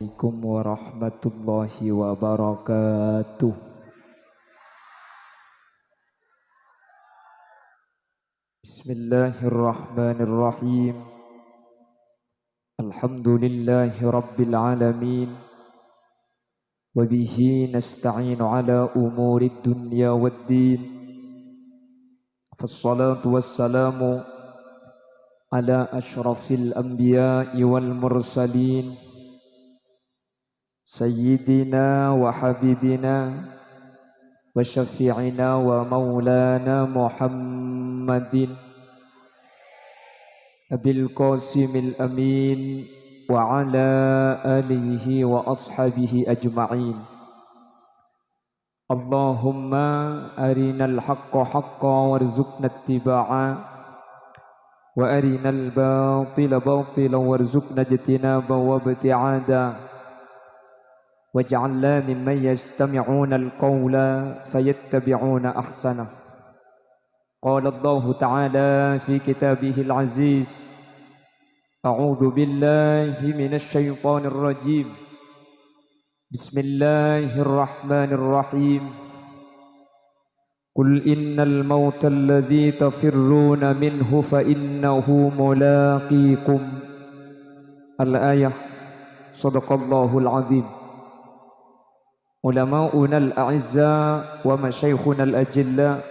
Assalamualaikum warahmatullahi wabarakatuh. Bismillahirrahmanirrahim. Alhamdulillahi rabbil alamin. Wabihi nasta'inu ala umurid dunya waddin. Fassalatu wassalamu ala ashrafil anbiya'i wal mursalin. Sayyidina wa habibina wa syafi'ina wa maulana Muhammadin Abil Qasimil Amin wa ala alihi wa ashabihi ajma'in. Allahumma arinal haqqa haqqa warzuqna ittiba'a wa arinal batila batila warzuqna ijtinaba wa ibti'ada. waj'alna mimman yastami'una al-qawla fayattabi'una ahsanah. Qala Allah Ta'ala fi kitabihil aziz. A'udzu billahi minasy syaithanir rajim. Bismillahirrahmanirrahim. Qul innal mauta alladzi tafirruna minhu fa innahu mulaqikum. Al-ayah. Shadaqallahul azim. Ulama'una al-a'izza wa masyaikhuna al-ajilla,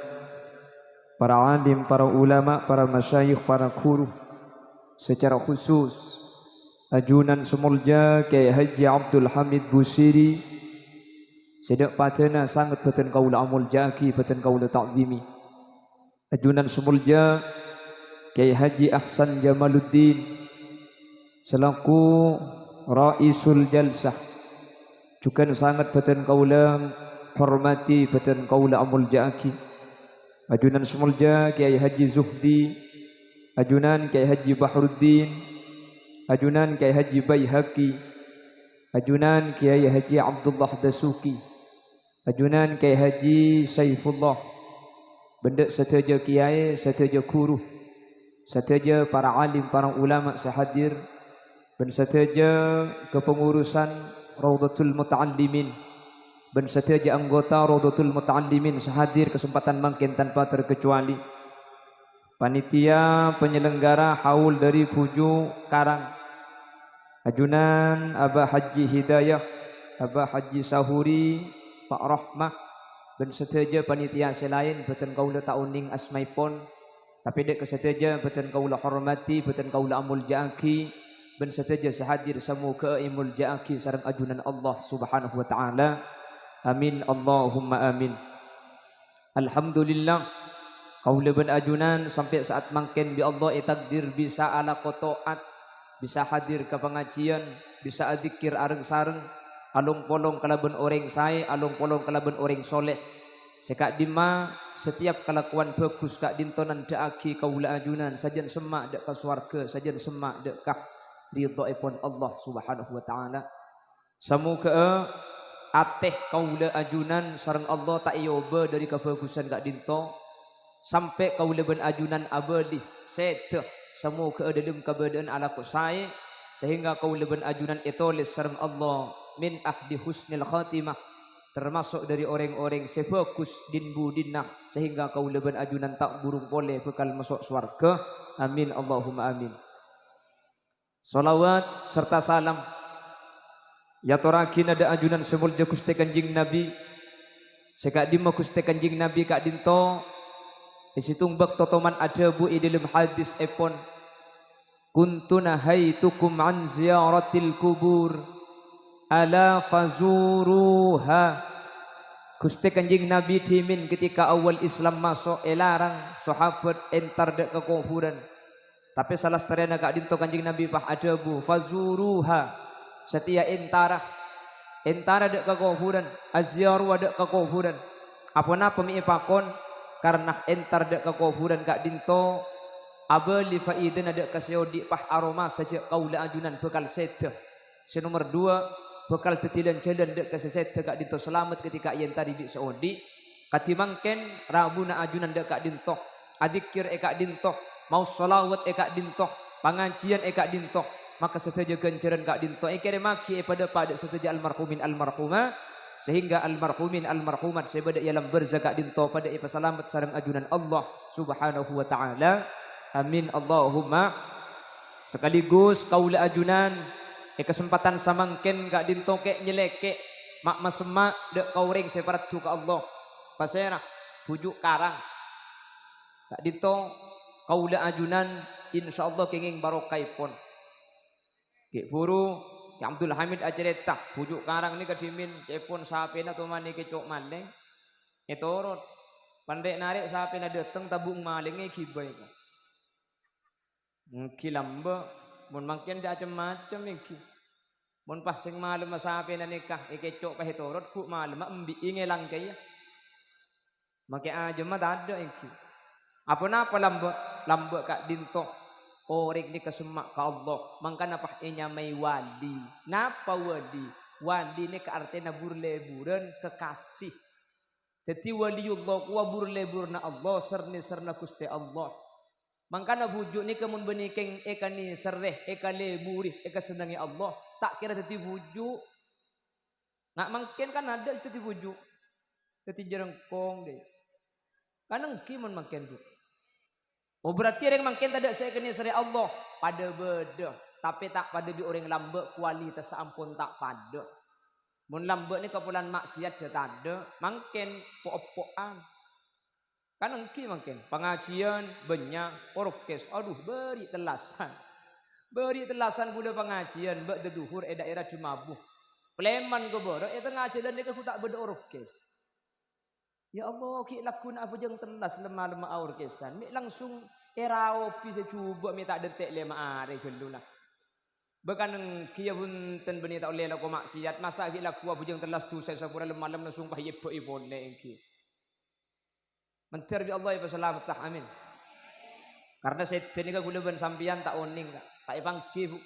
para alim, para ulama, para masyayikh, para guru, secara khusus ajunan semulja Kiai Haji Abdul Hamid Busiri, sedak patena sangat beten kaula amul jaki, beten kaula ta'zimi. Ajunan semulja Kiai Haji Ahsan Jamaluddin selaku Raisul Jalsah, juga sangat beten kaula hormati, beten kaula amul jaki. Ajunan semulja Kiai Haji Zuhdi, ajunan Kiai Haji Bahruddin, ajunan Kiai Haji Baihaqi, ajunan Kiai Haji Abdullah Dasuki, ajunan Kiai Haji Saifullah, benda seteja kiai, seteja guru, seteja para alim, para ulama sehadir, dan seteja kepengurusan Raudatul Muta'allimin, dan seteja anggota Raudatul Muta'allimin sehadir kesempatan mungkin tanpa terkecuali. Panitia penyelenggara haul dari Puju Karang, ajunan Abah Haji Hidayah, Abah Haji Sahuri, Pak Rahmah, dan seteja panitia selain beten kaula ta'uning asmaipon, tapi dek keseteja beten kaula hormati, beten kaula amul ja'aki, dan seteja sehadir samu ke imul ja'aki sareng ajunan Allah Subhanahu wa ta'ala. Amin Allahumma amin. Alhamdulillah kaula ben ajunan sampai saat mangken bi Allah takdir bisa ala kotoat, bisa hadir ke pengajian, bisa adzikir areng sareng, alung polong kalaben orang sae, alung polong kalaben orang soleh. Sekak dima setiap kelakuan bagus kak dintonan daaki kaula ajunan sajen semak dek ka swarga, sajen semak dek ka ridhaipun Allah Subhanahu wa ta'ala. Samuga ateh kaula ajunan sareng Allah tak yoba dari kebagusan kak dinto sampai kaula ben ajunan abadi seteh samuga dalam keberadaan ala kusai sehingga kaula ben ajunan etoles sareng Allah min ahdi husnil khatimah, termasuk dari orang-orang sebagus din budinah sehingga kaula ben ajunan tak burung boleh bekal masuk swarga. Amin Allahumma amin. Salawat serta salam ya torakin ada ajunan semulja Gusti Kanjeng Nabi, sekak dima Gusti Kanjeng Nabi kak dinto isitumbak totoman ada bu dalam hadis epon kuntu nahaitukum an ziyaratil kubur ala fazuruha. Gusti Kanjeng Nabi dimin ketika awal Islam masuk elarang sahabat entar dek kekufuran. Tapi salah seterena kak dinto Kanjeng Nabi pah ada bu fazuruha, setia entara dek kekufuran, azyaru dek kekufuran. Apana pemiipakon karena entar dek kekufuran kak dinto abali faiden dek kasyodi pah aroma saja kaula ajunan bekal sete. Senomor 2 bekal tetidan jalan dek kasesete kak dinto selamat ketika yen tadi di Saudi. Katimangken rabuna ajunan dek kak dinto, adzikir kak dinto, mau sholawat kak dinto, pengajian kak dinto, maka setuju kenceran kak dinto kere maki pada setuju almarhumin almarhumah sehingga almarhumin almarhumat sebeda ialam berzakat dinto pada selamat sareng ajunan Allah subhanahu wa ta'ala. Amin Allahumma. Sekaligus kaula ajunan kesempatan samangken kak dinto kek nyeleke mak masemak dek kauring separatu ke Allah pasera pujuk karang kak dinto kaula ajunan insyaallah kenging barokaipun Ki Furu, Ki Abdul Hamid acerita pujuk karang ni kadimin cepon sapena tu mani kecok maling. Etorot pandai narik sapena dateng tabung malingnya kibai ko. Ki lamba mun mangken macam-macam iki. Mun pas sing malem sapena nikah kecok pa etorot ku malem embi ingelang kaya. Make aja mah ada iki. Apa-apa lamba kak dinto. Orang ni kesemak ke Allah. Mangka napa nyamai wali. Napa wali? Wali ni ke artinya burleburan kekasih. Jadi waliullah kuwa burleburna Allah serna kusti Allah. Mangka na bujuk ni kemun benikeng eka ni sereh eka leburi eka senangi Allah. Tak kira jadi bujuk. Nggak mungkin kan ada jadi bujuk. Jadi jerengkong deh. Kan engki mun mungkin bu. Oh berarti orang makin tidak saya kena seri Allah pada beda, tapi tak pada bi orang lambat kualitas ampun tak pada. Mun lambat ni kepulan maksiat dia tak ada, makin pok-pokan. Kan engki makin pengajian banyak orkes, aduh beri telasan pula pengajian, bak deduhur daerah Cimabuh, Pleman ke boro, pengajian ni aku tak beda orkes. Ya Allah, ki lakun apa jeng telas lemah-lemah orkesan. Mi langsung eraopi secuba mi tak detek lema are gelulah. Bahkan kia pun ten beni tak oleh laku maksiat. Masa ki laku apa jeng telas tu saya sapura lemah-lemah langsung pahye boleh ki. Mentir bi Allah ya selamat tak amin. Karena setan ni gula ban sampian tak oning tak ipangki bu.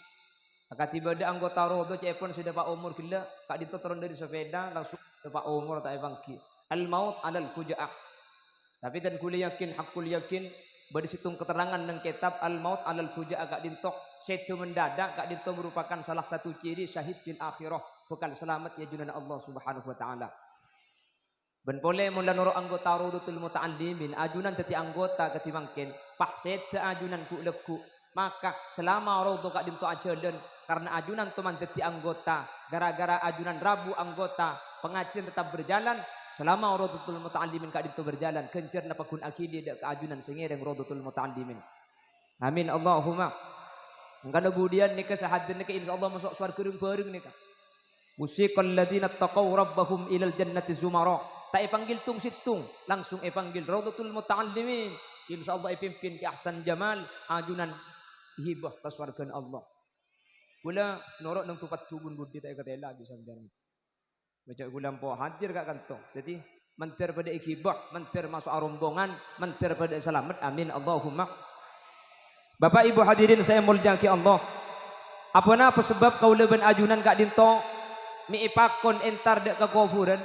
Maka tiba ada anggota rodo cepon sudah pak umur gila, kak dito turun dari sepeda langsung pak umur tak ipangki. Al-maut alal fujaah. Tapi dan kuliah yakin hakul yakin beri situng keterangan nang kitab al-maut alal fujaah gak dintok setu mendadak gak dintok merupakan salah satu ciri syahid fil akhirah bekal selamat ya junan Allah Subhanahu wa taala. Ben boleh mula noro anggota rudutul muta'allimin ajunan teti anggota ketimangken pah seta ajunan ku leku maka selama rodo gak dintok ajalan karena ajunan teman teti anggota gara-gara ajunan rabu anggota pengajian tetap berjalan selama rodotul muta'allimin kak itu berjalan kencer napa kun akidi dak keajunan sengereng rodotul muta'allimin. Amin Allahumma. Engkana budian nika sahadan nika insyaallah masuk surga bareng nika. Musiqal ladzina taqaw rabbahum ilal jannati zumara. Tak panggil tung situng langsung panggil rodotul muta'allimin. Insyaallah pimpin ke ahsan jamal ajunan hibah paswargan Allah. Kula norok nang tupat tubun budi tak katela bisa sampean. Baca gulam po hadir kak kantong. Jadi mentir pada ikibah, mentir masuk rombongan, mentir pada selamat. Amin Allahumma. Bapak Ibu hadirin saya muliakan Allah. Apa sebab kau leben ajunan kak dinto mi ipakon entar dek kekufuran.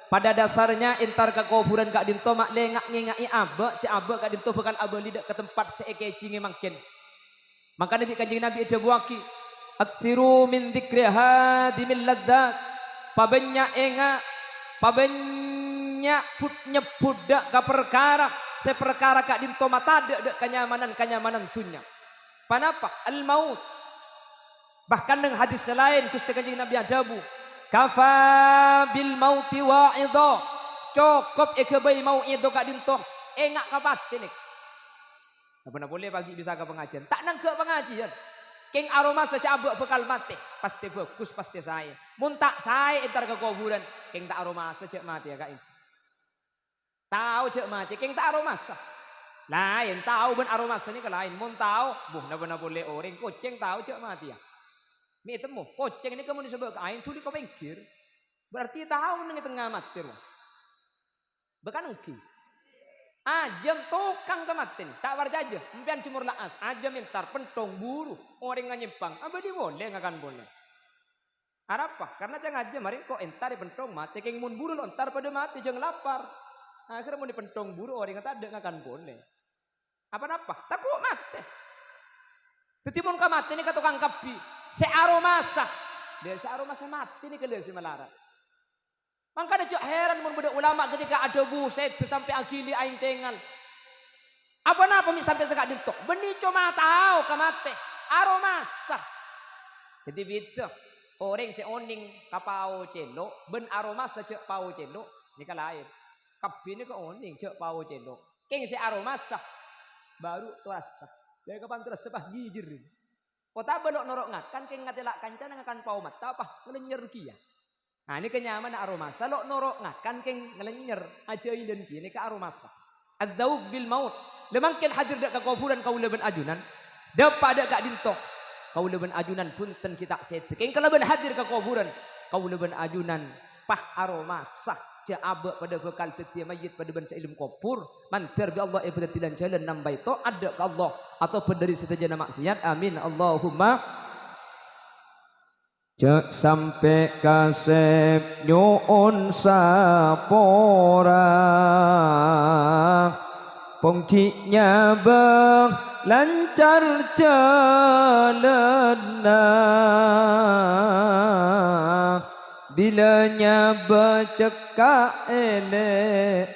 Pada dasarnya entar kekufuran kak dinto mak lengak ngengai aba, ce aba kak dinto bakal abali dek ke tempat seekeci makin. Maka Nabi Kanjeng Nabi ada buaki. Aktiru min dzikri hadimil ladzat. Pabanyak put nyebut dak ka perkara seperkara kak dinto mata dak kenyamanan dunia. Panapa? Al-maut. Bahkan dengan hadis lain Gusti Kanjeng Nabi adabu. Kafa bil mauti wa'idha. Cukup ikebai mau'idho kak dinto engak kapatin nik. Apa boleh pagi bisa ke pengajian? Tak nang ke pengajian. King aroma secabuk bekal mati pasti bagus pasti saya muntak saya entar ke kuburan king tak aroma secek mati ya kak ini tahu cek mati king tak aroma lain tahu ben aroma seni ke lain mun tahu buh napa boleh orang kucing tahu cek mati ya mi temu kucing ini kamu disebut kain tuli kau pinggir berarti tahu neng tengah mati bekan engki ajam tukang kematin tak warjaja empian cumur laas ajam mintar pentong buru orang nganyimpang abadi boleh ngakan boleh arapa karena jangan ajam hari kok entar pentong mati keng mun buru lontar pada mati jangan lapar akhirnya mau dipentong buru orang kata ada ngakan boleh apa takut mati Ketimun ka mati ni ka tukang kapi. Se aromasa. Dia se aromasa mati ni ka dia si melarat. Mangka cok heran mun budak ulama ketika ada buset sampai akili aing tengal. Apa napa mi sampai sekak dintok? Beni cuma tahu ka mati. Aromasa. Jadi gitu. Orang se oning kapau celo, ben aromasa cek pau celo, ni ka lain. Kapi ni ka oning cek pau celo. Keng se aromasa baru terasa. Dari kapan terasa bah gijir. Kota belok norok ngakan keng ngatelak kancan ngakan pau mata apa ngelenyer kia. Nah ini kenyaman aromasa lok norok ngakan keng ngelenyer aja ilen kia ni ka aromasa. Ad-daub bil maut. Lemangkin hadir dak ka kuburan kau leben ajunan. Dapat dak kak dintok. Kau leben ajunan punten kita sete. Keng kalaben hadir ke kuburan. Kau leben ajunan pah aroma sah ja'aba pada bekal petia mayit pada ban ilmu kubur. Mantar bi Allah ibadat dilan jalan nambai to ada ke Allah atau dari setajana maksiat. Amin Allahumma. Cek sampai kasep nyuun sapora. Pongcinya bang lancar jalannya bilanya beceka elera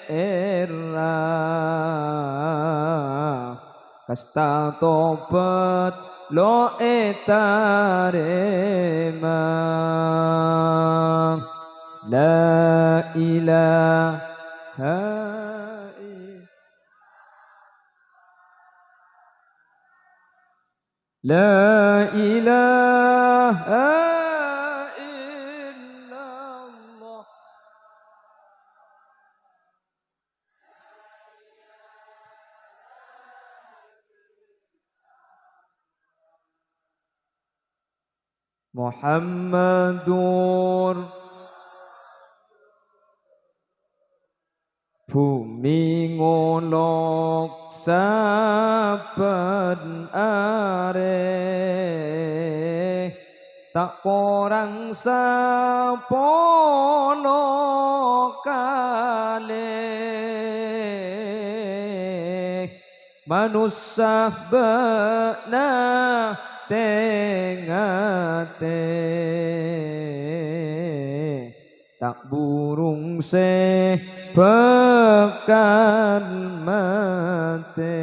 kasta tobat lo etarema la ilaha La ilaha illallah. Muhammadur bumi ngolok saben are tak porang sapono kale manusia bena tengate tak burung se pekan mate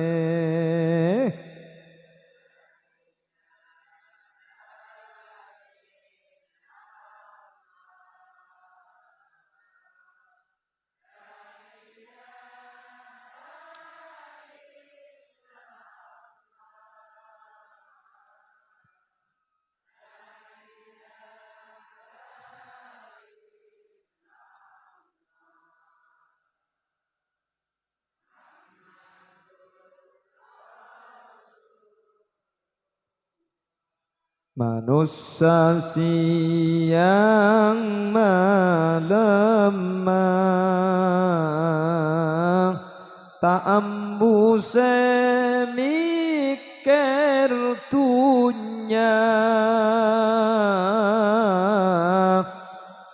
manusia siang melemah tak ambuse mikir tunya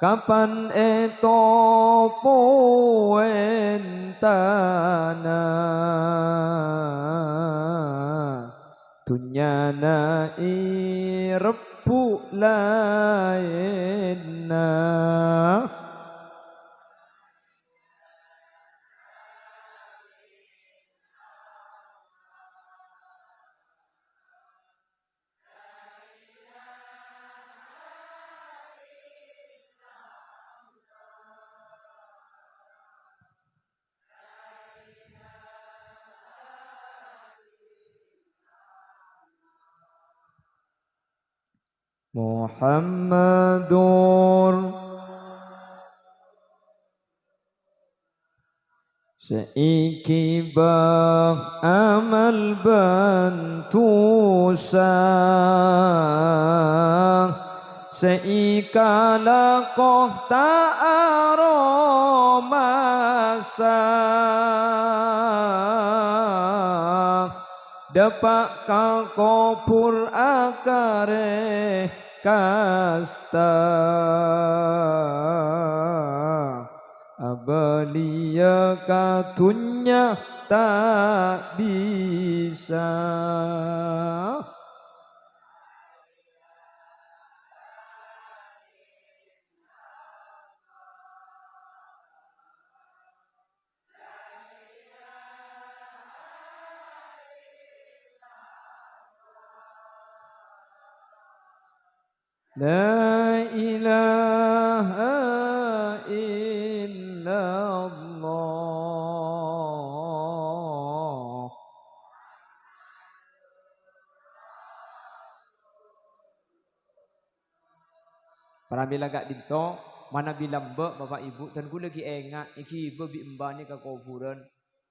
kapan etopo entana tunyana irepu lainna Muhammadur seiki bang amal bantu sang seika lakoh ta'aromasa dapat kakopur akare kasta abalia katunya tak bisa La ilaha illallah. Para bila gak dinto, mana bilang mbak bapak ibu dan gue lagi enggak iki bebi mbani ke kuburan.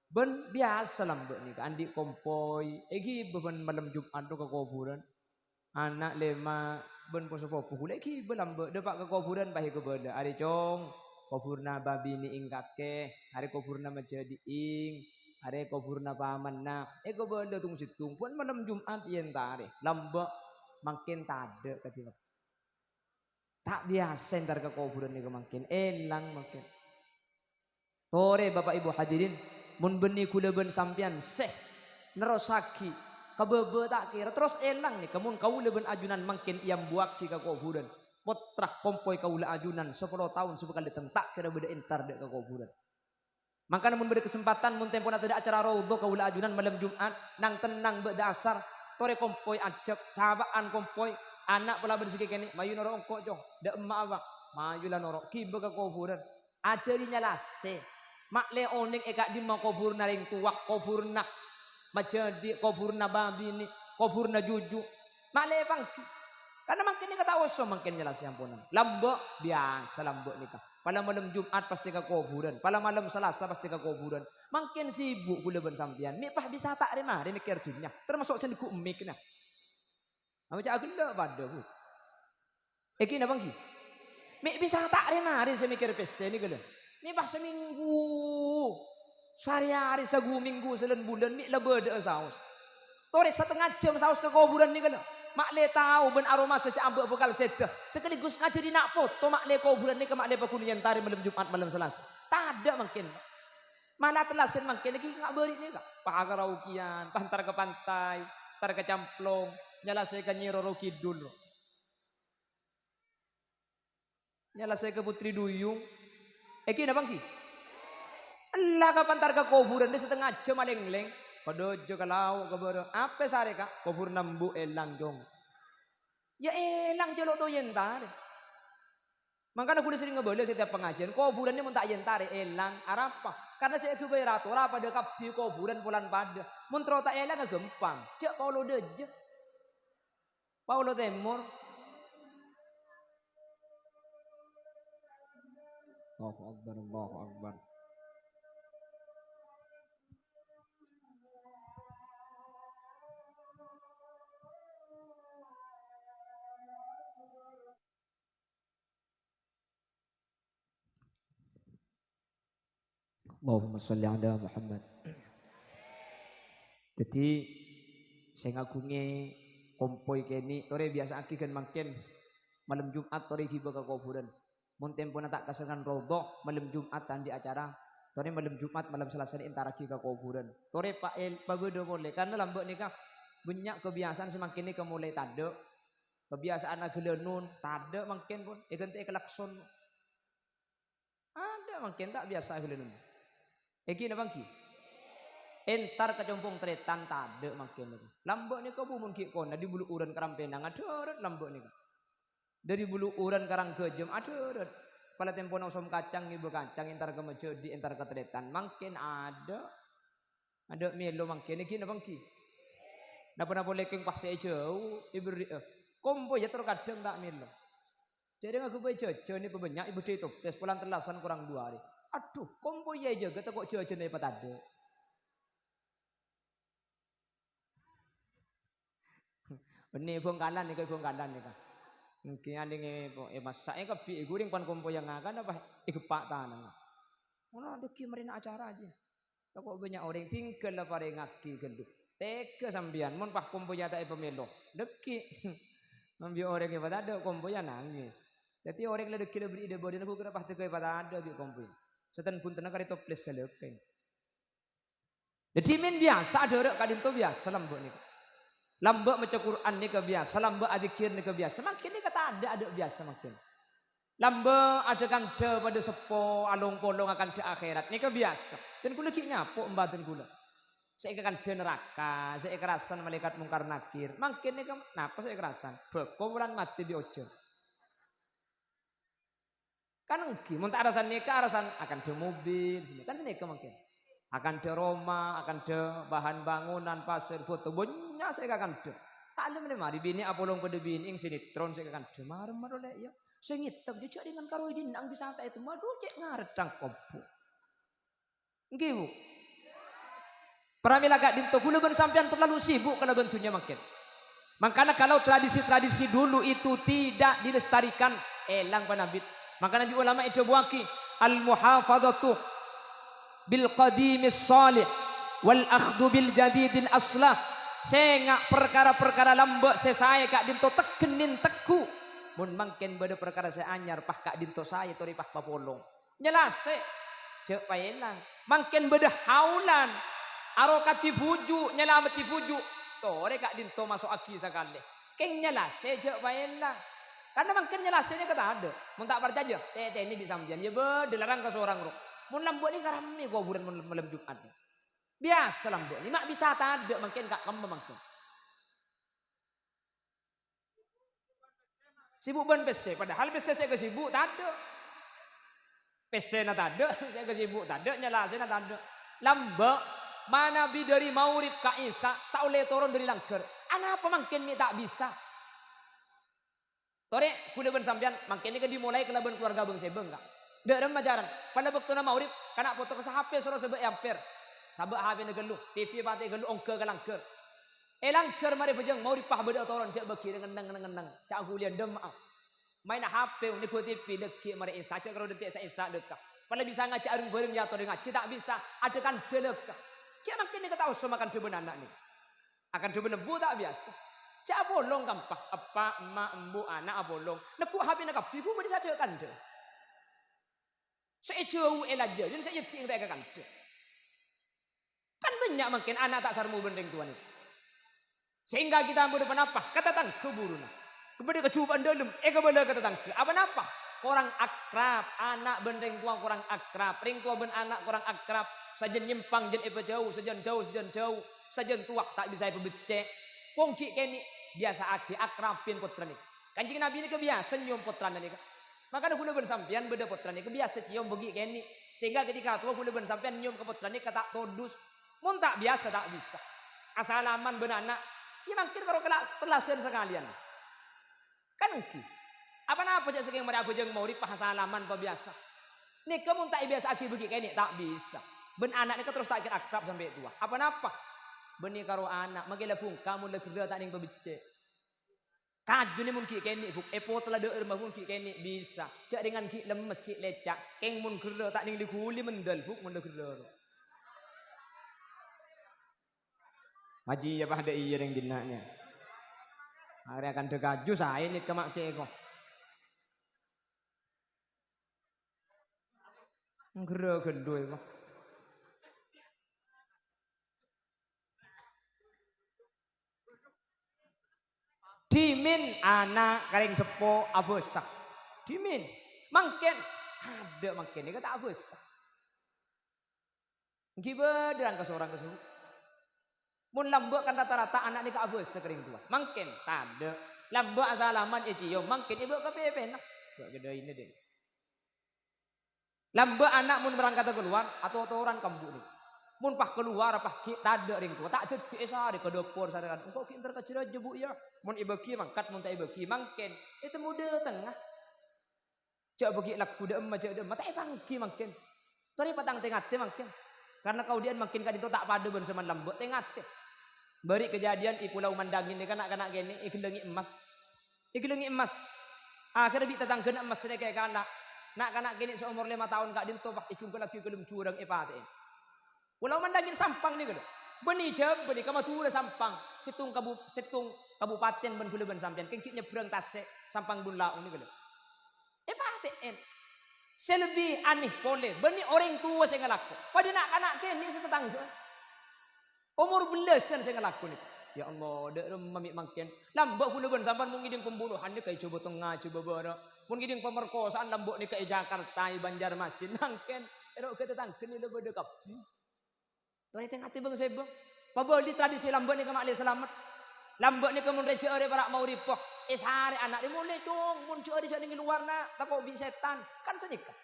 Ben biasa lah mbak nih andi kompoi, iki beban malam Jumat tuh ke kuburan. Anak lema ben poso popo hule ki belam be depak ke kuburan bahi ke beda ari cong kuburna babi ni ing kakek hari kuburna menjadi ing hari kuburna paman nah ke beda tung situng pun malam Jumat yen tare lambak makin tade ketiba tak biasa ntar ke kuburan ni makin elang makin tore bapak ibu hadirin mun beni kula ben sampian seh nerosaki kabebe tak kira terus elang nih kamun kaula ben ajunan makin iam buak cika kuburan potrak kompoi kaula ajunan 10 tahun sekali tentak kira beda entar dek ke kuburan maka namun beda kesempatan mun tempo ada acara raudhah kaula ajunan malam Jumat nang tenang beda asar tore kompoi ajak sahabaan kompoi anak pula bersiki kene mayu norok kok jong da emak abang mayu lah norok kibe ke kuburan ajarinya lase mak le oning eka di mau kuburna ring tuak kuburna majadi kuburna babi ni kuburna juju male pangki karena makin ni kata oso makin jelas ampunan lambok biasa lambok nikah pada malam Jumat pasti ke kuburan pada malam Selasa pasti ke kuburan makin sibuk gula ben sampian mi pah bisa tak remari mikir dunya termasuk sendiku emik nah apa cak gelo pada bu iki na bangki mi bisa tak remari saya mikir pesen ni gelo mi pas seminggu sehari-hari sagu minggu selen bulan mi lebede saus tore setengah jam saus ke kuburan ni kan mak le tahu ben aroma secak ambek bekal sedah sekaligus ngajari nak foto mak le kuburan ni ke mak le pakunian tari malam Jumat malam Selasa tak ada mungkin mana telasen mungkin lagi ngak beri ni kak pah karaukian pantar ke pantai tar ke camplong nyala saya ke nyiroro kidul nyala saya ke putri duyung eki na bangki Allah kapan ke kuburan di setengah jam aleng-leng. Pada jo kalau kabaro apa sare kak kubur nambu elang jong. Ya elang jelok to yentar. Makanya aku sering ngebales setiap pengajian. Kuburan ini mun tak yentare elang arapa. Karena saya itu bayar rato lah pada kap di kuburan bulan pada. Mun tak elang gempang. Cek Paulo deje. Paulo Temur. Allahu Akbar, Allahu Akbar. Allahumma sholli ala Muhammad. Jadi saya ngagungi kompoi kini tore biasa aki kan makin malam Jumat tore hiba ke kuburan. Mun tempo na tak kasengan raudhah malam Jumat tandi acara tore malam Jumat malam Selasa entar aki ke kuburan. Tore Pak El pagodo boleh karena lambek nikah banyak kebiasaan semakin ni kemulai tade kebiasaan agelenun tade makin pun ganti kelakson ada makin tak biasa agelenun. Eki na bangki entar kecompong tretan tade makin ni lambek ni kau bumun ki kona di bulu uran kerampenang ada lambek ni dari bulu uran karang kejem ada pada tempo nosom kacang ibu kacang entar ke di entar ke tretan makin ada melo makin ni na bangki napa boleh keng pas jauh iberi kompo ya terkadang tak melo jadi aku baca ni pebanyak ibu itu pes pulang telasan kurang 2 hari aduh kompo ya aja kata kok jauh nih patade ini bongkalan nih kayak bongkalan nih kan mungkin ada nih masak yang kepi guring pan kompo yang akan apa ikepak tanah mana ada kimerin acara aja kok banyak orang tinggal lah pada ngaki gendut teka sambian mon pah kompo ya tak pemelo deki ambil orang yang pada ada kompo ya nangis jadi orang yang deki beri ide badan aku kira pasti kayak pada ada bi kompo setan pun tenang kari toples selesai jadi min biasa ada orang kadin tu biasa lambek ni lambek baca Quran ni kebiasa lambek adzikir ni kebiasa makin ni kata ada biasa makin lambek ada kanda pada sepo alung polong akan di akhirat ni kebiasa dan kula ki nyapo mbaten kula saya akan de neraka, saya kerasan malaikat mungkar nakir. Makin ni napa saya kerasan? Kumpulan mati di ojo. Kan engki, mun tak arasan nikah arasan akan de mobil, kan senika mungkin. Akan de rumah, akan de bahan bangunan, pasir, foto, banyak saya akan de. Tak ada mana mari bini apolong pada bini ing sinetron saya akan de. Marah lek ya. Sing hitam dia cak dengan karo dinang bisa tak itu madu cek ngaredang kopo. Nggih Bu. Pramila gak dinto kula ben sampean terlalu sibuk kalau bentuknya makin. Makanya kalau tradisi-tradisi dulu itu tidak dilestarikan, elang panabit. Maka Nabi ulama itu buaki al-muhafadzatu bil qadimis salih wal akhdhu bil jadidil aslah. Sengak perkara-perkara lambek sesaya kak dinto tekenin teku. Mun mangken beda perkara saya anyar pah kak dinto saya tori pah papolong. Nyelase cek paelang. Mangken beda haulan. Arokati buju nyelamati buju. Tore kak dinto masuk aki sekali. Keng nyelase cek paelang. Karena mungkin nyelasnya kata ada. Mun tak percaya, ini bisa menjan. Ya dilarang ke seorang roh. Mun lambuk ni karam ni kuburan malam Jumat ni. Biasa lambuk ni mak bisa tak ada mungkin kak kamu mungkin. Sibuk ban PC padahal PC saya kesibuk tak ada. PC na tak ada, saya kesibuk tak ada, nyelasnya tak ada. Lambuk mana bi dari Maurib ka Isa tak boleh turun dari langgar. Apa mungkin ni tak bisa? Tore kuda ben sampean makanya kan dimulai kelaban keluarga bang sebeng kak. Dek majaran pada waktu nama urip kana foto ke HP suruh sebek amper. Sabek HP negelu TV pati gelu ongke ke langker. Langker mari bejeng mau ripah beda toron cak beki dengan neng. Cak aku lihat demam. Main HP ni ku TV deki mari isa cak kalau detik isa dekat. Pada bisa ngacak arung bareng jatuh dengan tak bisa ada kan deleka. Cak makin ni kata usah makan coba anak ni. Akan coba nebu tak biasa. Cak bolong gampang. Apa, emak, embu, anak bolong. Nekuk habis nak kapi, ku boleh sadar kan dia. Saya jauh elaja, dan saya jeting mereka kan dia. Kan banyak makin anak tak sarmu benteng tuan itu. Sehingga kita ambil depan apa? Kata tang keburuna. Kemudian kecubaan dalam. Kemudian kata tang ke. Apa napa? Korang akrab. Anak benteng tuan korang akrab. Ring tua ben anak korang akrab. Sajen nyimpang jen apa jauh. Sajen jauh. Sajen tuak tak bisa apa becek. Wong cik keni biasa aki akrabin putra ni. Kanjeng Nabi ni kebiasa nyium putra ni. Maka kula ben sampean beda putra ni kebiasa cium begi keni. Sehingga ketika tua kula ben sampean nyium ke putra ni kata todus. Mun tak biasa tak bisa. Asalaman ben anak. Ya mungkin kalau kelak telasen sekalian. Kan engki. Apa-apa cak saking mari aku jeung mau ripah asalaman apa biasa. Ni kamu tak biasa aki begi keni tak bisa. Ben anak ni terus tak akrab sampai tua. Apa-apa? Beni karo anak magila pun kamu le kerja tak ning pebicek. Kaju ni mun ki keni buk epo telah de irma mun ki keni bisa. Cak dengan ki lemes ki lecak keng mun kerja tak ning dikuli mendel buk mun kerja. Haji ya pada iya ring dinanya. Hari akan de kaju saya ni kemak ke ko. Kerja gendoi ko. Dimin anak karing sepo abesak. Dimin mangken ada mangken ini kata abesak. Gibedan ke seorang ke suhu. Mun lambek kan rata-rata anak ni ke abesak kering tua. Mangken tak ada. Lambek asalaman cium mangken ibu ke pepe nak. Gak gede ini deh. Lambek anak mun berangkat keluar atau orang kambu ni. Mun pah keluar pah ki tada ring tua tak cecek sare ke dapur sare kan engkau ki kecil aja bu ya mun ibeki mangkat mun tak ibeki mangken itu muda tengah cak bagi laku de emma cak de emma tak bangki mangken tori patang tengah te mangken karena kaudian makin kan itu tak pada ben seman lambek tengah te bari kejadian i pulau mandangin ni kanak-kanak gini igelengi emas akhirnya bi tetang kena emas kayak kanak nak kanak gini seumur 5 tahun kak dinto pak icungkel lagi kelum curang epate. Pulau Mandangin sampang ni kada. Beni jeb beni kama tuura sampang. Situng kabupaten ben kula ben sampean kengki nyebrang Tasik sampang Bunlaon ni kada. Paten. Selebih aneh boleh. Beni orang tua saya ngelaku. Pada nak anak kini setetangga. Umur belasan saya ngelaku ni. Ya Allah, dak mami mangken. Lambak kula ben sampean mung ngiding pembunuhan ni kaya coba tengah coba bara. Mun ngiding pemerkosaan lambak ni kaya Jakarta, Banjarmasin nangken. Erok ketetangga ni lebih dekat. Tuan tengah tiba saya bang. Pabali tradisi lambak ni kemak selamat. Lambak ni kemun reja ore para mau ripoh. Sehari anak dia mulai dong. Mun cari di luar nak. Takut bi setan. Kan senikah.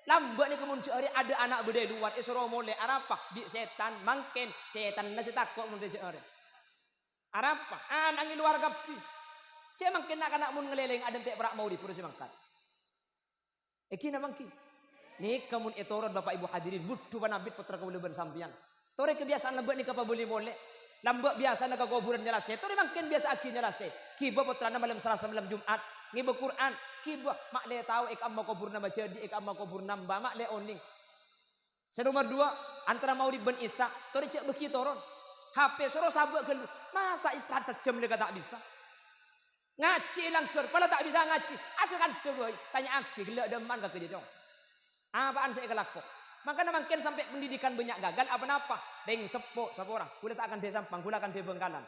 Lambat ni kemun cari ada anak berdua luar. Suruh mulai. Arapa? Bi setan. Mungkin setan nasi takut mun cari. Arapa? Anak di luar kapi. Cik mungkin nak anak mun ngeleleng ada tak berak mau di pura si mangkat. Kina mungkin. Ni kamun etoron bapak ibu hadirin. Budu panabit putra kewuluban sampian. Tore kebiasaan lambat ni kapa boleh. Lambat biasa nak kuburan jelasnya. Tore mungkin biasa akhir jelasnya. Kiba putra na malam Selasa malam Jumat. Ngiba Quran. Kiba mak le tahu ek amma kubur nama jadi ek amma kubur namba mak le oning. Nomor 2 antara Maulid ben Isa. Tore cek beki toron. HP suruh sabak ke masa istirahat sejam dia tak bisa. Ngaji langgar, kalau tak bisa ngaji. Aku kan boy, tanya aku gelak deman ke kerja dong. Apaan saya kelakuk? Makanya makin sampai pendidikan banyak gagal apa-apa. Deng sepo orang. Kulit tak akan dia sampang, kulit akan dia bengkalan.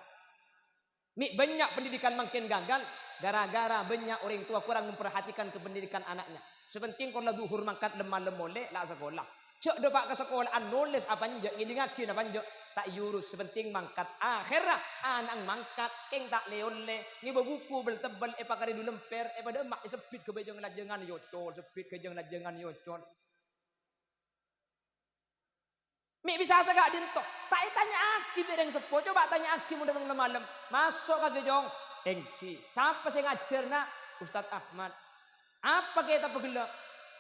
Banyak pendidikan makin gagal gara-gara banyak orang tua kurang memperhatikan kependidikan anaknya. Sepenting kalau duhur mangkat lemah lemole lah sekolah. Cek dopak ke sekolahan nulis apa nje ngidingakin apa nje tak yurus sepenting mangkat akhirah anak mangkat keng tak leole ngiba buku beltebel pakari du lemper pada emak sepit ke bejong lajengan yocol sepit ke jeng lajengan yocol bisa sagak dinto tak tanya aki bereng sepo coba tanya aki mau datang malam masuk ke gejong engki siapa saya ngajar nak Ustadz Ahmad apa kita pegelak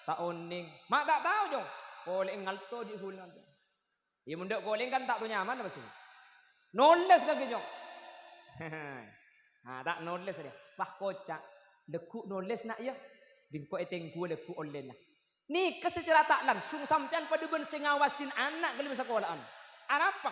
tak oning mak tak tahu jong boleh ngalto di hulan. Ya mundak goleng kan tak tu nyaman apa sih? Noles kaki jong. Nah tak noles dia. Wah kocak. Lekuk noles nak ya. Bingko eteng gua lekuk online lah. Ni secara tak langsung sampean pada ben ngawasin anak kalau sekolahan. Apa?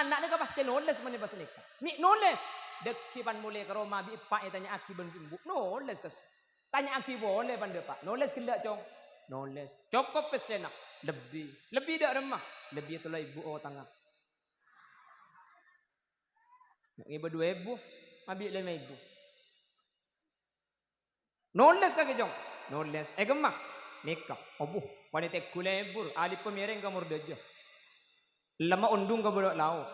Anak ni kan pasti noles mana pas nikah. Ni noles. Dekipan mulai ke Roma bi pak tanya aki ben bimbu. Noles kes. Tanya aki boleh pan pak. Noles kelak jong. Noles. Cukup pesen nak. Lebih dak remah. Lebih itulah ibu tangga. Ibu 2,000, ambil 5,000. Noles kaki jong. Noles. Gemah. Nikah. Obuh. Wanita kulebur. Ali pemireng kamur daja. Lama undung ke budak laut.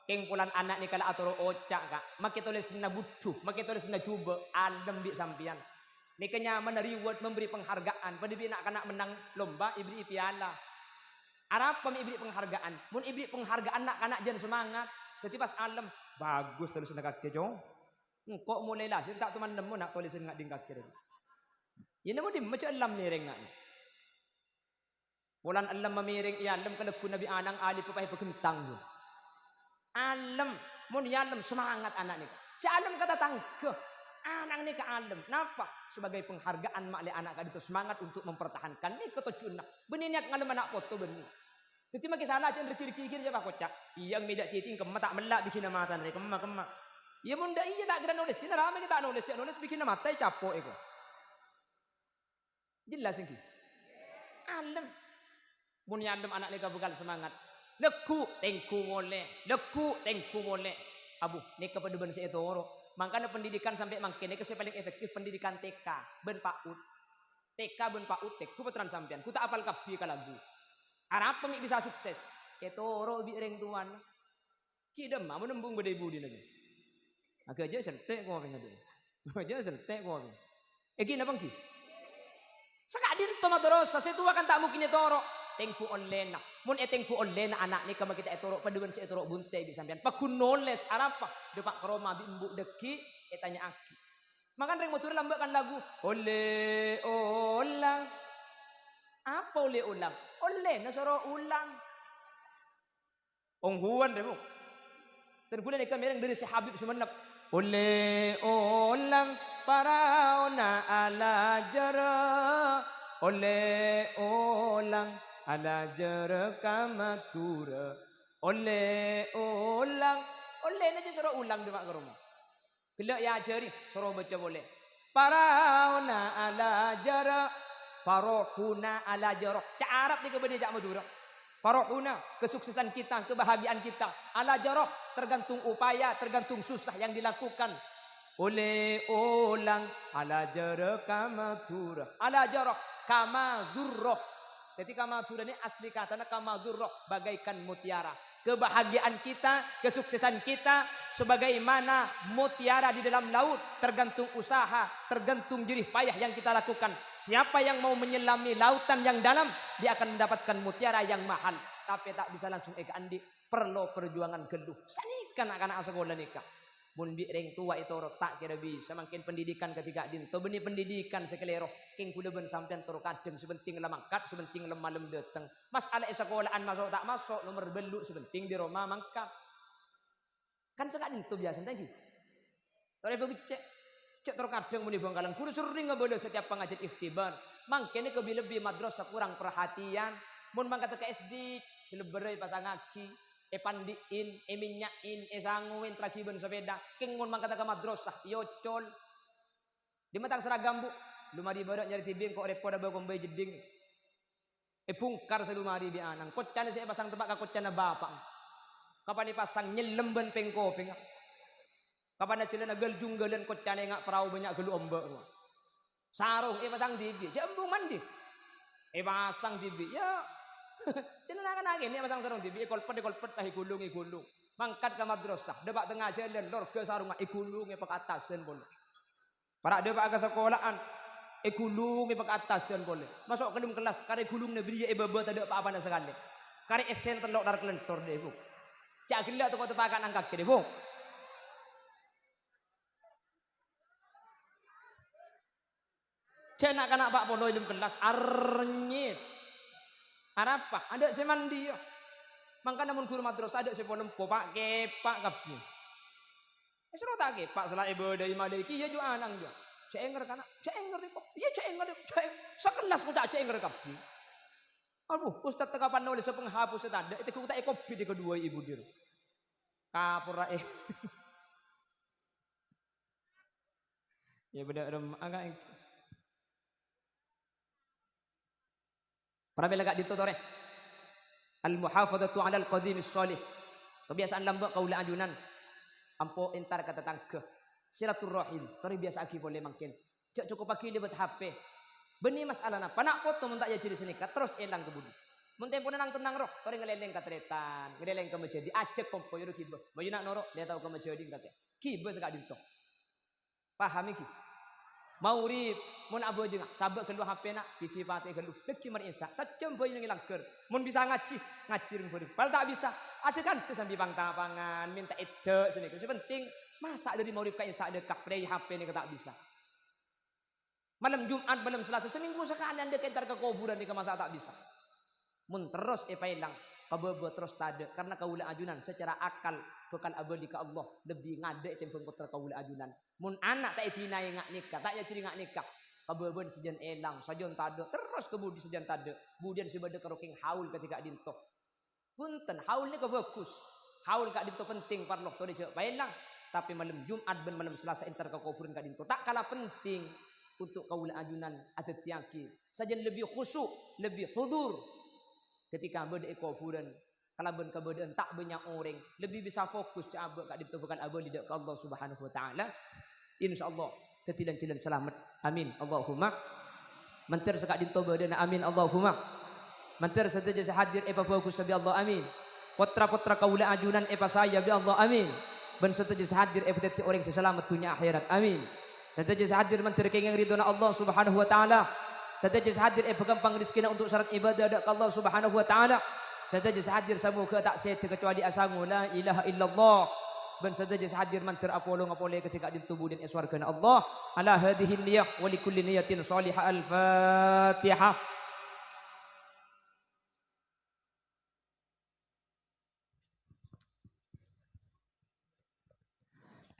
Keng pulan anak ni kala atoro ocak kak. Maki tulis na butuh. Maki tulis na cuba. Adem di sampian. Ni kenyaman reward memberi penghargaan. Pada dia nak kena menang lomba, ibri piala. Arab kami ibri penghargaan. Mun ibri penghargaan nak kanak jen semangat. Jadi pas alam bagus tulis na kaki jong. Kok mulai lahir tak teman nemu nak tulis nak ding kaki. Ya nemu di macam alam miring nak. Bulan alam memiring ya alam kalau Nabi Anang Ali papai pegentang. Alam mun ya alam semangat anak ni. Si alam kata tangke. Anak ni ke alam. Kenapa? Sebagai penghargaan mak le anak kadi itu semangat untuk mempertahankan ni ketujuan. Benih niat ngalam anak foto benih. Jadi makin sana aja kiri-kiri siapa kocak. Yang medak titing kemak tak melak bikin mata ni kemak. Ya munda iya tak kira nulis. Tina ramai kita nulis bikin mata capok ego. Jelas ini. Alam. Mun ya alam anak ni bekal semangat. Leku tengku boleh. Abu ni kepada ben saya toro. Makanya pendidikan sampai makin ini paling efektif pendidikan TK ben PAUD. TK ben PAUD ku petran sampean. Ku tak apal kapi ka lagu. Arab pemik bisa sukses. Ketoro bi reng tuan. Cidem mah menembung bede budi lagi. Agak aja sentek ko ngade. Aja sentek ko. Eki na bangki. Sakadir to madros sa setua kan tak mungkin etoro. Tengku online na. Mun etengku online na anak ni kama kita etoro paduan si etoro bunte bi sampean. Pakun noles arapa depak kroma bi embuk deki etanya aki. Makan reng motor lambakan lagu. Ole olang. Apa ole ulang? Ole nasoro ulang. Onghuan demo. Tergula ni kami dari si Habib Sumenep. Ole olang paraona ala jara. Ole olang ala jara kamatura. Ole olang. Ole na je suruh ulang demak ke rumah. Kelak ya ajari suruh baca boleh. Paraona ala jara. Farohuna ala jara. Cak Arab ni kepada cak Madura. Farohuna, kesuksesan kita, kebahagiaan kita. Ala jara, tergantung upaya, tergantung susah yang dilakukan. Oleh olang ala jara kamatura. Ala jara kamadurroh. Jadi kamadurroh ini asli katanya kamadurroh bagaikan mutiara. Kebahagiaan kita, kesuksesan kita sebagaimana mutiara di dalam laut, tergantung usaha, tergantung jerih payah yang kita lakukan. Siapa yang mau menyelami lautan yang dalam, dia akan mendapatkan mutiara yang mahal. Tapi tak bisa langsung eka andi, perlu perjuangan geluh. Sanikan anak-anak sekolah nikah. Mun bi reng tua itu tak kira bisa makin pendidikan ketika dinto benih pendidikan sekelero king kuda ben sampean turu kadeng sebenting lemangkat sebenting lemalem dateng masalah sekolahan masuk tak masuk nomor belu sebenting di Roma mangkat kan sekak dinto biasa tadi tore becek cek turu kadeng muni bangkalan kudu sering ngebelo setiap pengajian ikhtibar mangkene lebih madrasah kurang perhatian mun mangkat ke SD selebere pasang ngaki pandiin, minyain, sanguin, trakiban sepeda, kengun mangkata ke madrasah, yocol. Di matang seragam bu, lumari badak nyari tibing kok repot ada kombai jeding. Pungkar selumari di anang, kocana saya pasang tempat kocana bapak. Kapan dipasang nyelem ben pengkopeng. Kapan ada celana geljung gelen kocana ngak perahu banyak gelu ombak. Sarung pasang tibi, jambung mandi. Pasang tibi, ya. Celana kan lagi ni pasang sarung tibi kolpet lah igulung mangkat ke madrasah debak tengah jalan lor ke sarung igulung pak atasan boleh para debak ke sekolahan igulung pak atasan boleh masuk ke dalam kelas kare gulung negeri bebet ada apa apa sekali kare esen telok dar kelentor deh bu cak gila tu kau tepakan angkat deh bu cak nak pak polo dalam kelas arnyit apa? Ada semandi ya. Mangka namun guru madrasah ada sepolem pak kepak kabeh. Esro tak kepak selai bedai madai ki ya jo anang jo. Cek enger kana, cek enger kok. Iya cek enger, cek sekelas ku tak cek enger kabeh. Aduh, ustaz tekapan nulis penghapus tanda itu ku tak kopi di kedua ibu dir. Kapura Ya beda rem agak para belaga ditotore al muhafadzatu ala al qadim salih kebiasaan lambak kaula ajunan ampo entar kata tangke silaturrahim tori biasa aki boleh mungkin cek cukup pagi lebet HP benih masalah apa nak foto mun tak ya jadi senikat terus elang kebudi mun tempo nang tenang roh tori ngeleleng katretan ngeleleng ke masjid acek kompo yo kibe mau nak noro dia tahu ke masjid kate kibe sekak dinto paham iki Maurib mun abo jeung sabek keluar HP nak TV pate keluar deki mar isa sacem boy nang ilangker mun bisa ngaji ring beureum pal tak bisa aja kan teu sambil pangtapangan minta ide sini penting masa dari maurib ka isa dekak play HP ni tak bisa malam Jumat malam Selasa seminggu sekali anda kentar ke kuburan di masa tak bisa mun terus pailang kabebo terus tade karena kaula ajunan secara akal bukan abadi ka Allah lebih ngade tempeng putra kaula ajunan mun anak tak itinai ngak nikah tak ya ciri ngak nikah kabebo sejen elang sajon tade terus kebudi sejen tade kemudian sibade keroking haul ketika dinto punten haul ni ka bagus haul kak dinto penting parloh to dicek pailang tapi malam Jumat ben malam Selasa entar ka kuburan kak dinto tak kalah penting untuk kaula ajunan ada tiaki sajen lebih khusyuk lebih hudur ketika berde kuburan kalau ben keberadaan tak banyak orang lebih bisa fokus cabak kat ditubuhkan abad lidak ke Allah Subhanahu wa taala insyaallah ketilan-tilan selamat amin Allahumma mentir sekak dinto badan amin Allahumma mentir sedaja hadir bagus sabi Allah amin putra-putra kaula ajunan saya bi Allah amin ben sedaja hadir teti orang selamat dunia akhirat amin sedaja hadir mentir kenging ridona Allah Subhanahu wa taala sedaja hadir gampang rezekina untuk syarat ibadah dak Allah Subhanahu wa taala sedaja hadir semoga tak set kecuali asangu la ilaha illallah ben sedaja hadir mantir apolo ngapole ketika di tubuh dan swargana Allah ala hadhihi niyyah wa likulli niyatin salihah al-fatihah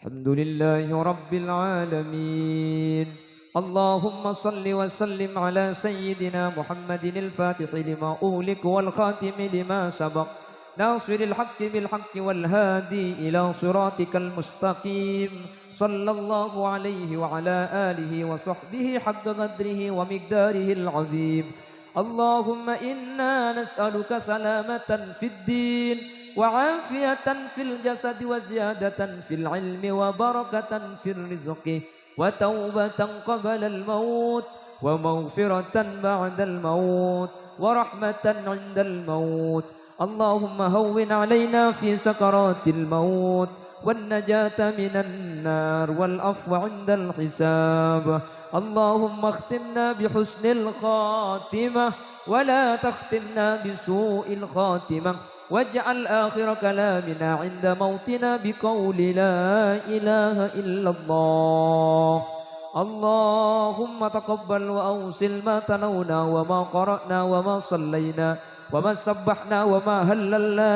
alhamdulillahi rabbil alamin اللهم صل وسلم على سيدنا محمد الفاتح لما أغلق والخاتم لما سبق ناصر الحق بالحق والهادي إلى صراطك المستقيم صلى الله عليه وعلى آله وصحبه حق قدره ومقداره العظيم اللهم إنا نسألك سلامة في الدين وعافية في الجسد وزيادة في العلم وبركة في الرزق وتوبة قبل الموت ومغفرة بعد الموت ورحمة عند الموت. اللهم هون علينا في سكرات الموت والنجاة من النار والعفو عند الحساب. اللهم اختمنا بحسن الخاتمة ولا تختمنا بسوء الخاتمة، واجعل آخر كلامنا عند موتنا بقول لا إله إلا الله. اللهم تقبل وأوصل ما تلونا وما قرأنا وما صلينا وما سبحنا وما هللنا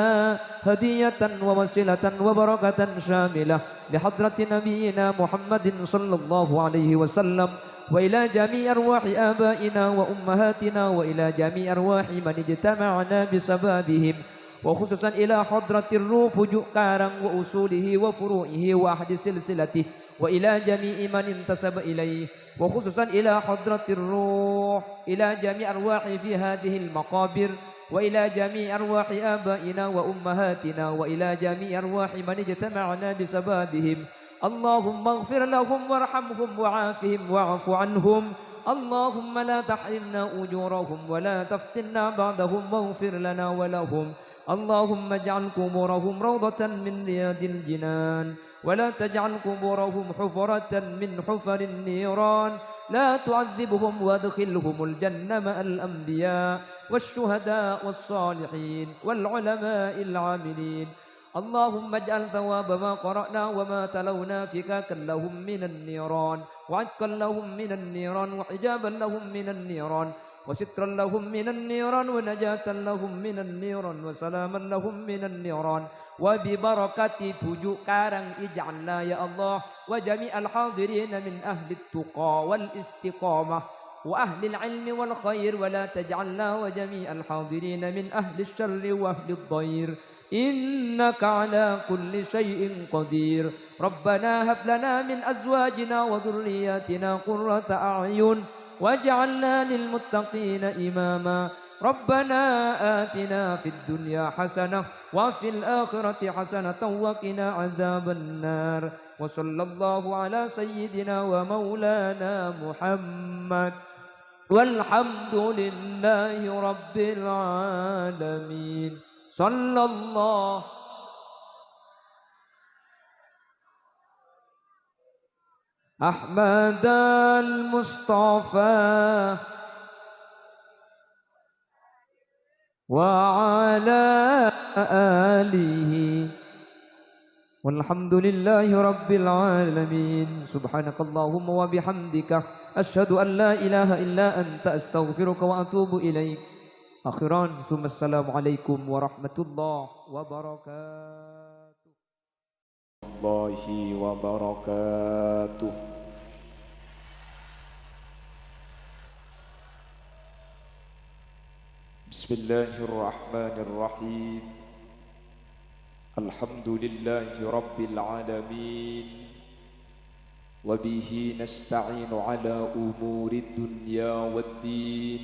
هدية ووسيلة وبركة شاملة لحضرة نبينا محمد صلى الله عليه وسلم، وإلى جميع أرواح آبائنا وأمهاتنا، وإلى جميع أرواح من اجتمعنا بسببهم، وخصوصا إلى حضرة الروح جؤكارا وأصوله وفروعه وأحد سلسلته، وإلى جميع من انتسب إليه، وخصوصا إلى حضرة الروح، إلى جميع أرواح في هذه المقابر، وإلى جميع أرواح آبائنا وأمهاتنا، وإلى جميع أرواح من اجتمعنا بسببهم. اللهم اغفر لهم وارحمهم وعافهم واعف عنهم. اللهم لا تحرمنا أجورهم ولا تفتنا بعدهم واغفر لنا ولهم. اللهم اجعل قبورهم روضة من رياض الجنان، ولا تجعل قبورهم حفرة من حفر النيران. لا تعذبهم وادخلهم الجنة مع الأنبياء والشهداء والصالحين والعلماء العاملين. اللهم اجعل ثواب ما قرأنا وما تلونا فكاكا لهم من النيران، وعتقا لهم من النيران، وحجابا لهم من النيران، وسترا لهم من النيران، ونجاة لهم من النيران، وسلاما لهم من النيران. وببركة tujuh karang اجعلنا يا الله وجميع الحاضرين من أهل التقى والاستقامة وأهل العلم والخير، ولا تجعلنا وجميع الحاضرين من أهل الشر وأهل الضير، إنك على كل شيء قدير. ربنا هب لنا من أزواجنا وذرياتنا قرة أعين واجعلنا للمتقين إماما. ربنا آتنا في الدنيا حسنة وفي الآخرة حسنة وقنا عذاب النار. وصلى الله على سيدنا ومولانا محمد والحمد لله رب العالمين. صلى الله أحمد المصطفى وعلى آله والحمد لله رب العالمين. سبحانك اللهم وبحمدك أشهد أن لا إله إلا أنت أستغفرك وأتوب إليك. أخيرا ثم السلام عليكم ورحمة الله وبركاته. الله وبركاته. بسم الله الرحمن الرحيم. الحمد لله رب العالمين، وبه نستعين على أمور الدنيا والدين،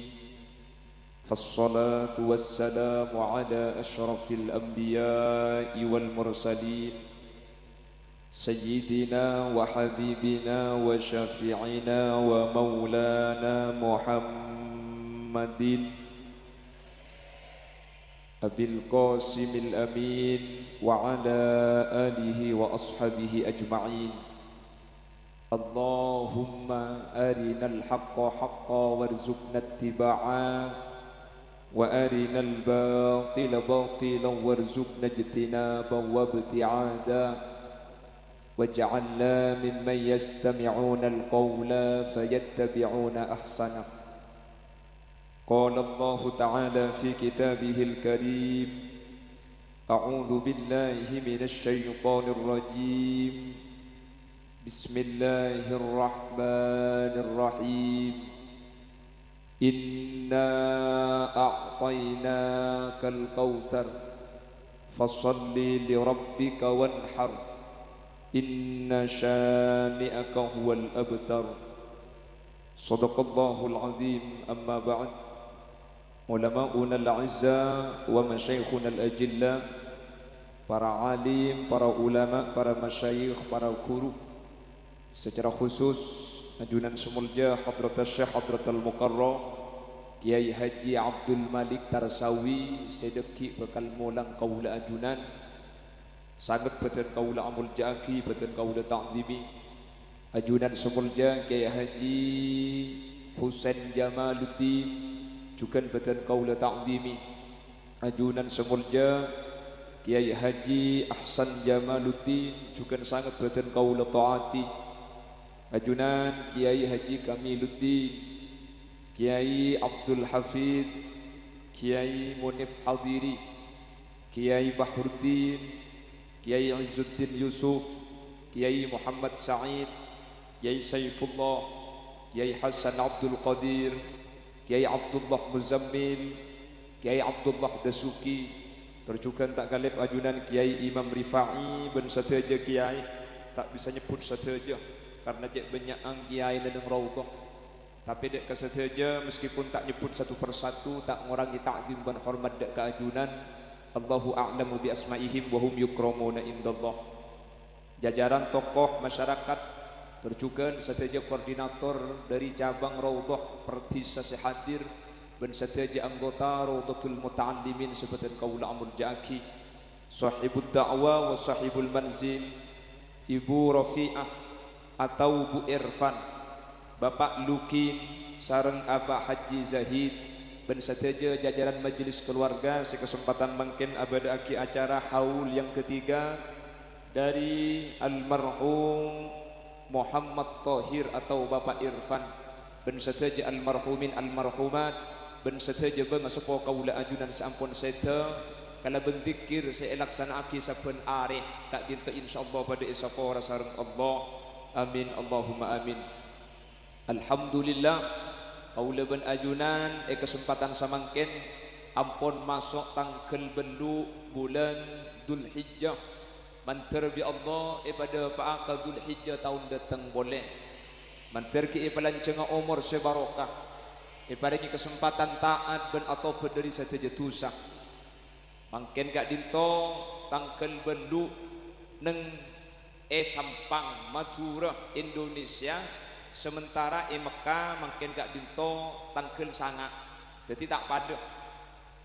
فالصلاة والسلام على أشرف الأنبياء والمرسلين، سيدنا وحبيبنا وشفيعنا ومولانا محمد أبي القاسم الأمين وعلى آله وأصحابه أجمعين. اللهم أرنا الحق حقا وارزقنا اتباعه، وأرنا الباطل باطلا وارزقنا اجتنابا وابتعادا، واجعلنا ممن يستمعون القول فيتبعون أحسنه. قال الله تعالى في كتابه الكريم: أعوذ بالله من الشيطان الرجيم، بسم الله الرحمن الرحيم. إنا أعطيناك الكوثر فصل لربك وانحر إن شانئك هو الأبتر. صدق الله العظيم. أما بعد، علماؤنا الأعزاء ومشايخنا الأجلاء، para alim, para ulama, para masyayikh, para guru, secara khusus Ajunan Semulja Hadrat Syekh Hadrat Al-Mukarram Kiai Haji Abdul Malik Tarsawi sedeki bekal molang kaula ajunan sangat betul kaula amul jaki betul kaula ta'zimi ajunan semulja Kiai Haji Husain Jamaluddin juga betul kaula ta'zimi ajunan semulja Kiai Haji Ahsan Jamaluddin juga sangat betul kaula ta'ati ajunan Kiai Haji Kamiluddin Kiai Abdul Hafid, Kiai Munif Hadiri, Kiai Bahruddin, Kiai Izzuddin Yusuf, Kiai Muhammad Sa'id, Kiai Saifullah, Kiai Hasan Abdul Qadir, Kiai Abdullah Muzammil, Kiai Abdullah Dasuki, terjukan tak galib ajunan Kiai Imam Rifai ben sateja Kiai tak bisa nyebut sateja karena cek banyak ang Kiai dan raudhah. Tapi dek keseteja meskipun tak nyebut satu persatu tak ngurangi ta'zim dan hormat dek keajunan Allahu a'lamu bi asma'ihim wa hum yukramuna indallah. Jajaran tokoh masyarakat terjugan seteja koordinator dari cabang Raudhah Pertisa sehadir dan seteja anggota Raudhatul Muta'allimin seperti kaula amul jaki sahibud da'wa wa sahibul manzil Ibu Rafi'ah atau Bu Irfan Bapak Lukin sareng Abah Haji Zahid dan seteja jajaran majelis keluarga sekesempatan mungkin abada aki acara haul yang ketiga dari almarhum Muhammad Tahir atau Bapak Irfan dan seteja almarhumin almarhumat dan seteja bang sepo kaula ajunan sampun seta kala benzikir saya laksanaaki saben areh tak dinta insyaallah pada isapora sareng Allah amin Allahumma amin. Alhamdulillah kaula ben ajunan kesempatan samangken ampun masuk tanggal belu bulan Dzulhijjah manter bi Allah pada paaka Dzulhijjah tahun datang boleh manter ki palancenga umur sebarokah paringi kesempatan taat ben atau dari sateja tusa mangken gak dinto tanggal belu neng Sampang Madura Indonesia sementara Mekah mungkin gak dinto tangkel sangat jadi tak pada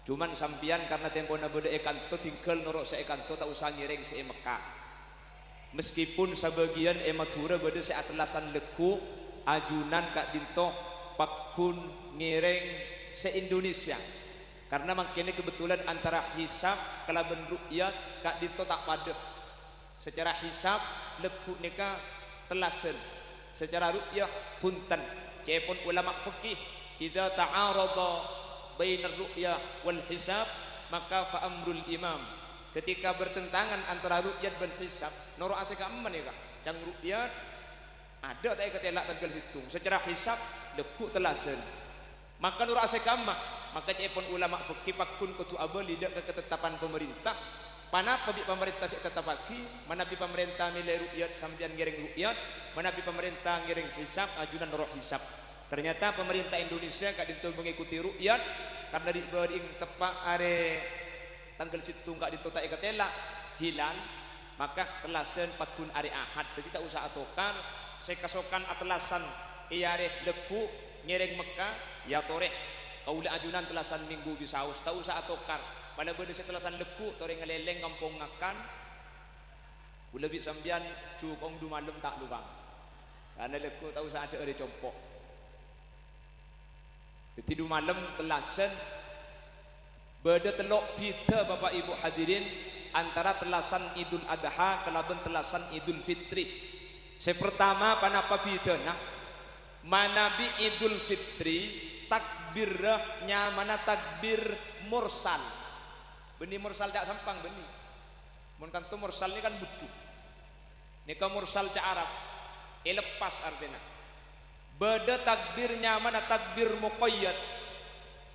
cuman sampian karena tempo na beda kanto tinggal norok sa kanto tak usah ngiring sa Mekah meskipun sebagian Madura beda sa atlasan leku ajunan gak dinto pakun ngiring sa Indonesia karena mungkin kebetulan antara hisab kalaban ru'yat gak dinto tak pada secara hisab leku neka telasen secara ru'yah punten cepun ulama fikih idza ta'arada bainar ru'yah wal hisab maka fa amrul imam ketika bertentangan antara ru'yat dan hisab noro ase ka emman ya jang ru'yat ada tak ketelak tanggal situng secara hisab deku telasen maka noro ase ka emma maka cepun ulama fikih pakun kutu abali dak ketetapan pemerintah Panapa bi pemerintah sik tetap lagi, mana bi pemerintah nilai rukyat sambian ngiring rukyat, mana bi pemerintah ngiring hisab ajunan roh hisab. Ternyata pemerintah Indonesia gak dintul mengikuti rukyat karena di bering tepak are tanggal situ gak ditota ikatela hilal, maka telasen pakun are ahad. Jadi tak usah atokar, saya kasokan atelasan iare leku ngiring Mekah ya toreh. Kaula ajunan telasan minggu bisaus, tak usah atokar. Pada benda setelasan leku toreng ngeleleng kampung ngakan lebih sambian cukong du malam tak lubang karena leku tak usah ada compok jadi du malam telasan beda telok pita Bapak Ibu hadirin antara telasan Idul Adha kelaban telasan Idul Fitri sepertama panapa pita nah manabi Idul Fitri takbirnya mana takbir mursal benih mursal cak sampang benih mun kantu mursal ini kan butuh ini kan mursal cak Arab lepas artinya beda takbirnya mana takbir muqayyad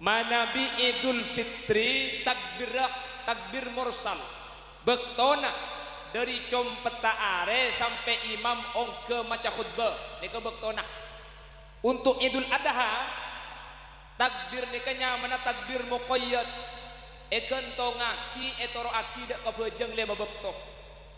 mana bi Idul Fitri takbir mursal bektona dari competa are sampai imam ongke maca khutbah ini kan bektona untuk Idul Adha takbir nikahnya mana takbir muqayyad Ekento ngaki etoro aki dak kabejeng lema bekto.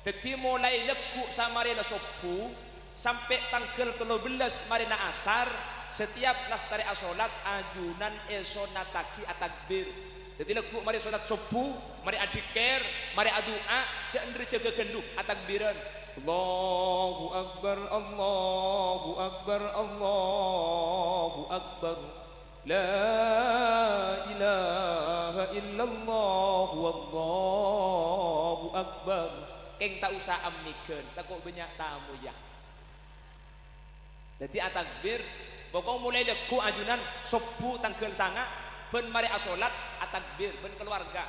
Dadi mulai leku sama rena sopu sampai tanggal 13 marina asar setiap lastari asolat ajunan esonataki atakbir. Jadi lekuk mari solat subuh, mari adiker, mari adua, cendri jaga genduh atakbiran. Allahu Akbar, Allahu Akbar, Allahu Akbar. La ilaha illallah wallahu akbar. Keng tak usah amnikeun, tak kok banyak tamu ya. Jadi atakbir, pokok mulai leku ajunan subuh tanggal sanga, ben mari asolat atakbir, ben keluarga.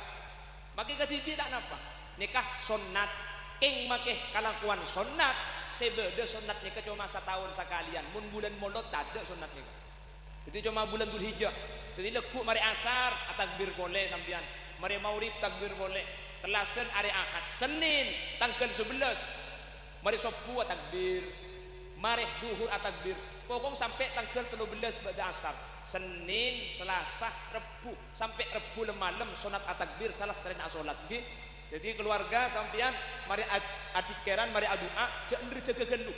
Maki ketibi tak napa? Nikah sunat, keng makeh kalakuan sunat, sebeda sunat nikah cuma setahun sekalian. Mun bulan molot tak ada sunat nikah. Jadi cuma bulan Dzulhijjah. Jadi lekuk mari asar takbir boleh sampean. Mari maurib takbir boleh. Telasen hari Ahad. Senin tanggal 11. Mari Sabtu takbir. Mari duhur takbir. Pokok sampai tanggal 13 pada asar. Senin, Selasa, Rebu sampai Rebu malam sunat takbir salah selain asolat. Jadi keluarga sampean mari adikeran, mari adua, jangan jaga gelu.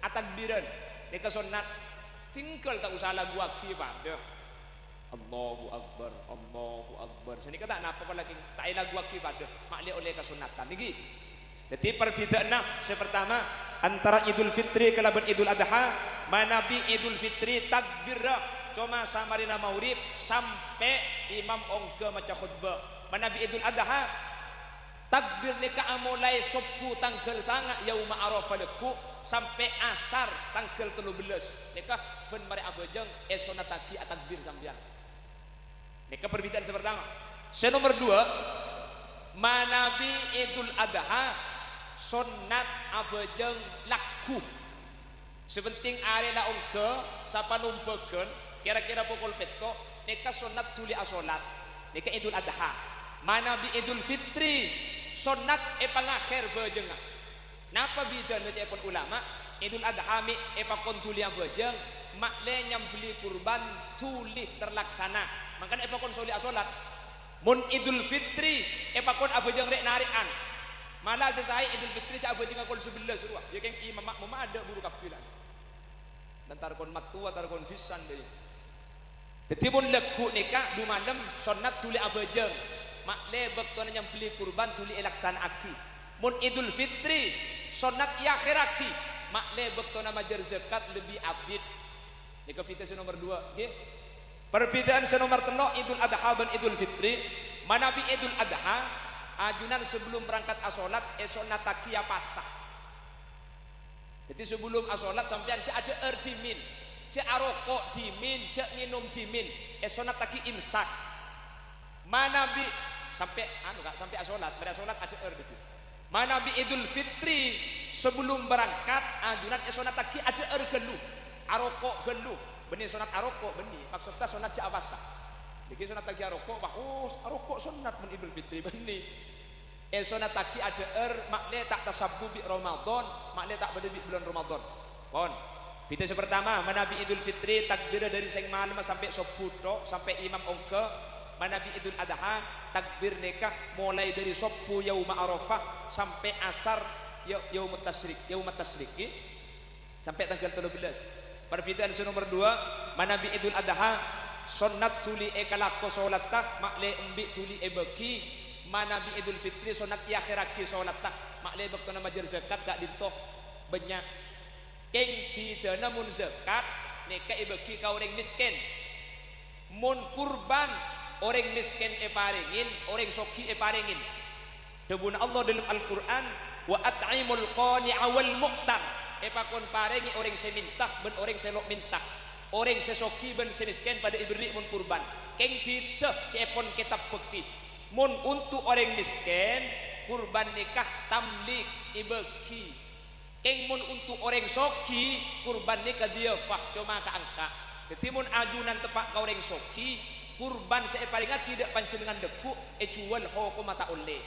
Atakbiran. Nika sunat. Tinggal tak usah lagu aki pada Allahu Akbar, Allahu Akbar. Sini kata napa lagi tak lagu aki pada makli oleh kesunatan niki. Jadi perbedaan sepertama antara Idul Fitri kalaban Idul Adha, manabi Idul Fitri takbir cuma samarina maurib sampai imam ongke maca khutbah. Manabi Idul Adha takbir nika mulai subuh tanggal sanga yauma Arafah leku sampai asar tanggal 13 nikah ben mari abajeng esona taki atakbir sampean. Nikah perbedaan pertama. Nomor 2 manabi Idul Adha sunat abajeng laku. Sepenting arena ongke sapa numpekeun kira-kira pukul peto nikah sunat tuli asolat. Nikah Idul Adha. Manabi Idul Fitri sunat pangakhir bajeng. Napa bida lepon ulama Idul Adha mi epakon tuli abajeng makle nyambeli kurban tuli terlaksana. Makanya epakon soli asolat. Mun Idul Fitri epakon abajeng rek narian. Malah sesai Idul Fitri sa abajeng akol 11 ruah. Ya keng imam makmum ada buru kapilan. Dan tarkon matua tarkon pisan deui. Dadi mun leku nikah du malam sunat tuli abajeng. Makle bektona nyambeli kurban tuli elaksana aki. Mun Idul Fitri sunat yakhiraki makle bektona majar zakat lebih abid. Ini kepites nomor 2 nggih. Perbedaan nomor 3 Idul Adha dan Idul Fitri. Manabi Idul Adha ajunan sebelum berangkat asolat esona takia pasah. Jadi sebelum asolat sampean cek ada dimin, cek arokok dimin, cek minum dimin, esona taki imsak. Manabi sampai sampai asolat, berasolat ada gitu. Manabi Idul Fitri sebelum berangkat ajunan esona taki ada gelu, arokok gelu, benih sunat arokok benih, maksudnya sunat jawasa. Jadi sunat taki arokok, bagus arokok sunat men Idul Fitri benih. Esona taki ada makle tak tasabbu bi Ramadan, makle tak beda bulan Ramadan. Pon. Kita pertama manabi Idul Fitri takbir dari sing malam sampai subuh sampai imam ongke. Manabi Idul Adha takbir nikah mulai dari subuh yaum Arafah sampai asar yaum tasyrik sampai tanggal 13. Perbedaan nomor 2 manabi Idul Adha sunat tuli kalako salat tak makle embi tuli beki. Manabi Idul Fitri sunat yakhiraki salat tak makle bektona majar zakat gak dintoh banyak keng pidana mun zakat nikah beki ka orang miskin. Mun kurban orang miskin paringin, orang soki paringin. Debun Allah dalam Al-Quran, wa at'imul qani'a wal muqtar. Pakon paringi orang seminta ben orang selok minta. Orang sesoki ben semiskin pada ibri mun kurban. Keng kita cepon kitab fikih. Mun untuk orang miskin kurban nikah tamlik ibeki. Keng mun untuk orang soki kurban nikah dia fah cuma ka angka. Jadi mun ajunan tepak ka orang soki kurban separinga tidak pancenengan deku jual ho ko mata oleh.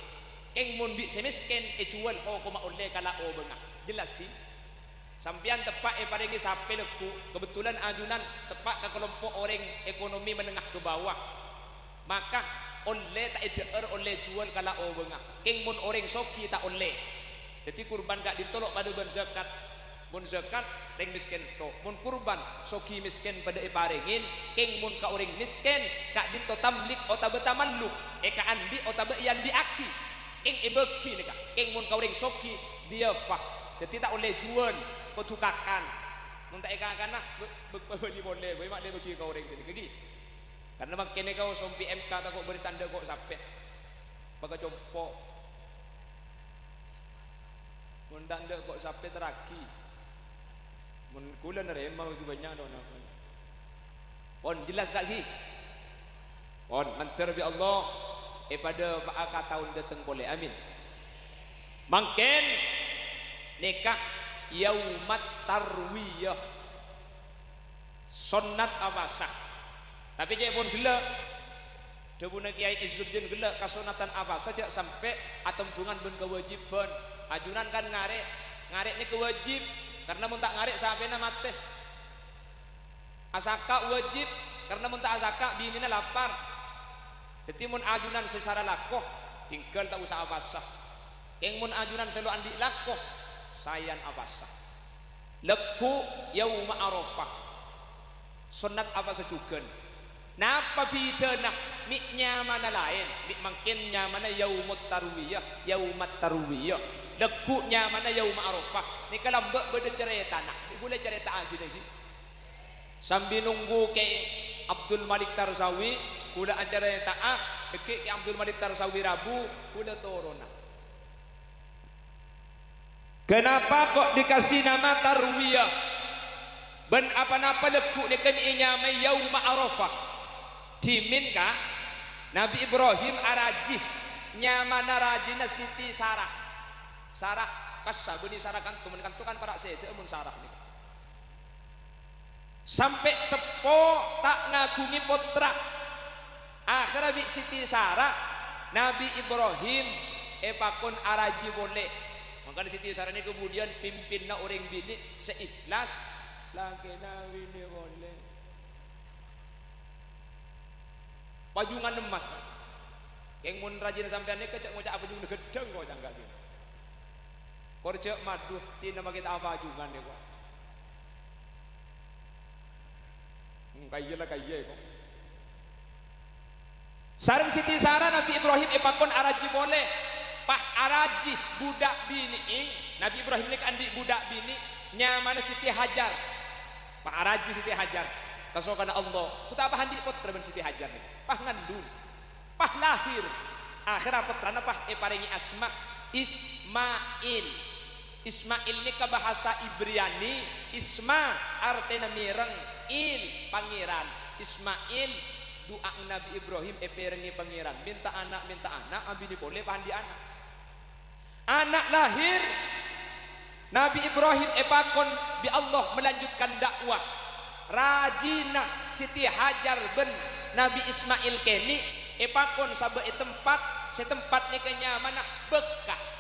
Keng mun bi semiskin jual ho ko ma oleh kala o benga. Jelas ki? Sampian tepak paringi sape leku kebetulan ajunan tepak ke kelompok orang ekonomi menengah ke bawah. Maka oleh tak ejer oleh jual kala o benga. Keng mun orang soki tak oleh. Jadi kurban gak ditolok pada ban zakat. mun zakat ring miskin to, mun kurban soki miskin pada iparingin, keng mun ka uring miskin kak dinto tamlik ota betamalluk ka andi ota be yang diaki keng ibeki nika keng mun ka uring soki dia fah jadi tak oleh jual petukakan mun tak kana beli boleh mak dia bagi ka uring sini gigi karena mak kene kau sompi MK tak kok beri tanda kok sampai baga jompo mun tanda kok sampai teraki mun kula nerema bagi banyak dona pon jelas lagi pon mantar bi Allah pada ka tahun datang boleh amin mangken nikah yaumat tarwiyah sunnat abasah tapi cek pun gila debuna Kiai Izzuddin gila kasunatan abasah saja sampai atempungan ben kewajiban ajunan kan ngarek ni kewajib karena mun tak ngarek sampeina mate asaka wajib karena mun tak asaka binina lapar jadi mun ajunan secara lakoh tinggal tak usah abasah yang mun ajunan selalu andi lakoh sayan abasah leku yauma arafah sunat abasah juga napa bidana miknya mana lain mik mangkinnya mana yaumut tarwiyah lekunya mana yaum arafah ni kalau mbak beda cerita nak boleh cerita aja lagi sambil nunggu ke Abdul Malik Tarsawi kula acara yang taat ke Abdul Malik Tarsawi Rabu kula turun kenapa kok dikasih nama tarwiyah ben apa-apa leku ni kan inyama yaum arafah dimin ka Nabi Ibrahim arajih nyamana rajina Siti Sarah kasa beni Sarah kantu kan para sete mun Sarah ni sampai sepo tak ngagungi putra akhirnya bi Siti Sarah Nabi Ibrahim pakon araji boleh makanya Siti Sarah ni kemudian pimpinna orang bini seikhlas lagi Nabi ni boleh pajungan emas yang mun rajin sampean ni kecak ngocak apa juga gedeng kok jangan gini korjak maduh tina bagi apa juga nih kok kaya kok sareng Siti Sarah Nabi Ibrahim ipakon araji boleh pah araji budak bini Nabi Ibrahim ini andi budak bini nyamana Siti Hajar pah araji Siti Hajar kasokana Allah kuta apa handi putra ben Siti Hajar nih pah ngandung pah lahir akhirnya putrana pah paringi asma Ismail ini ke bahasa Ibriani Isma artinya mireng il pangeran Ismail doa Nabi Ibrahim perengi pangeran minta anak abi ini boleh pahandi anak lahir Nabi Ibrahim pakon bi Allah melanjutkan dakwah rajina Siti Hajar ben Nabi Ismail keni pakon sabe setempat ni kenyamana Bekah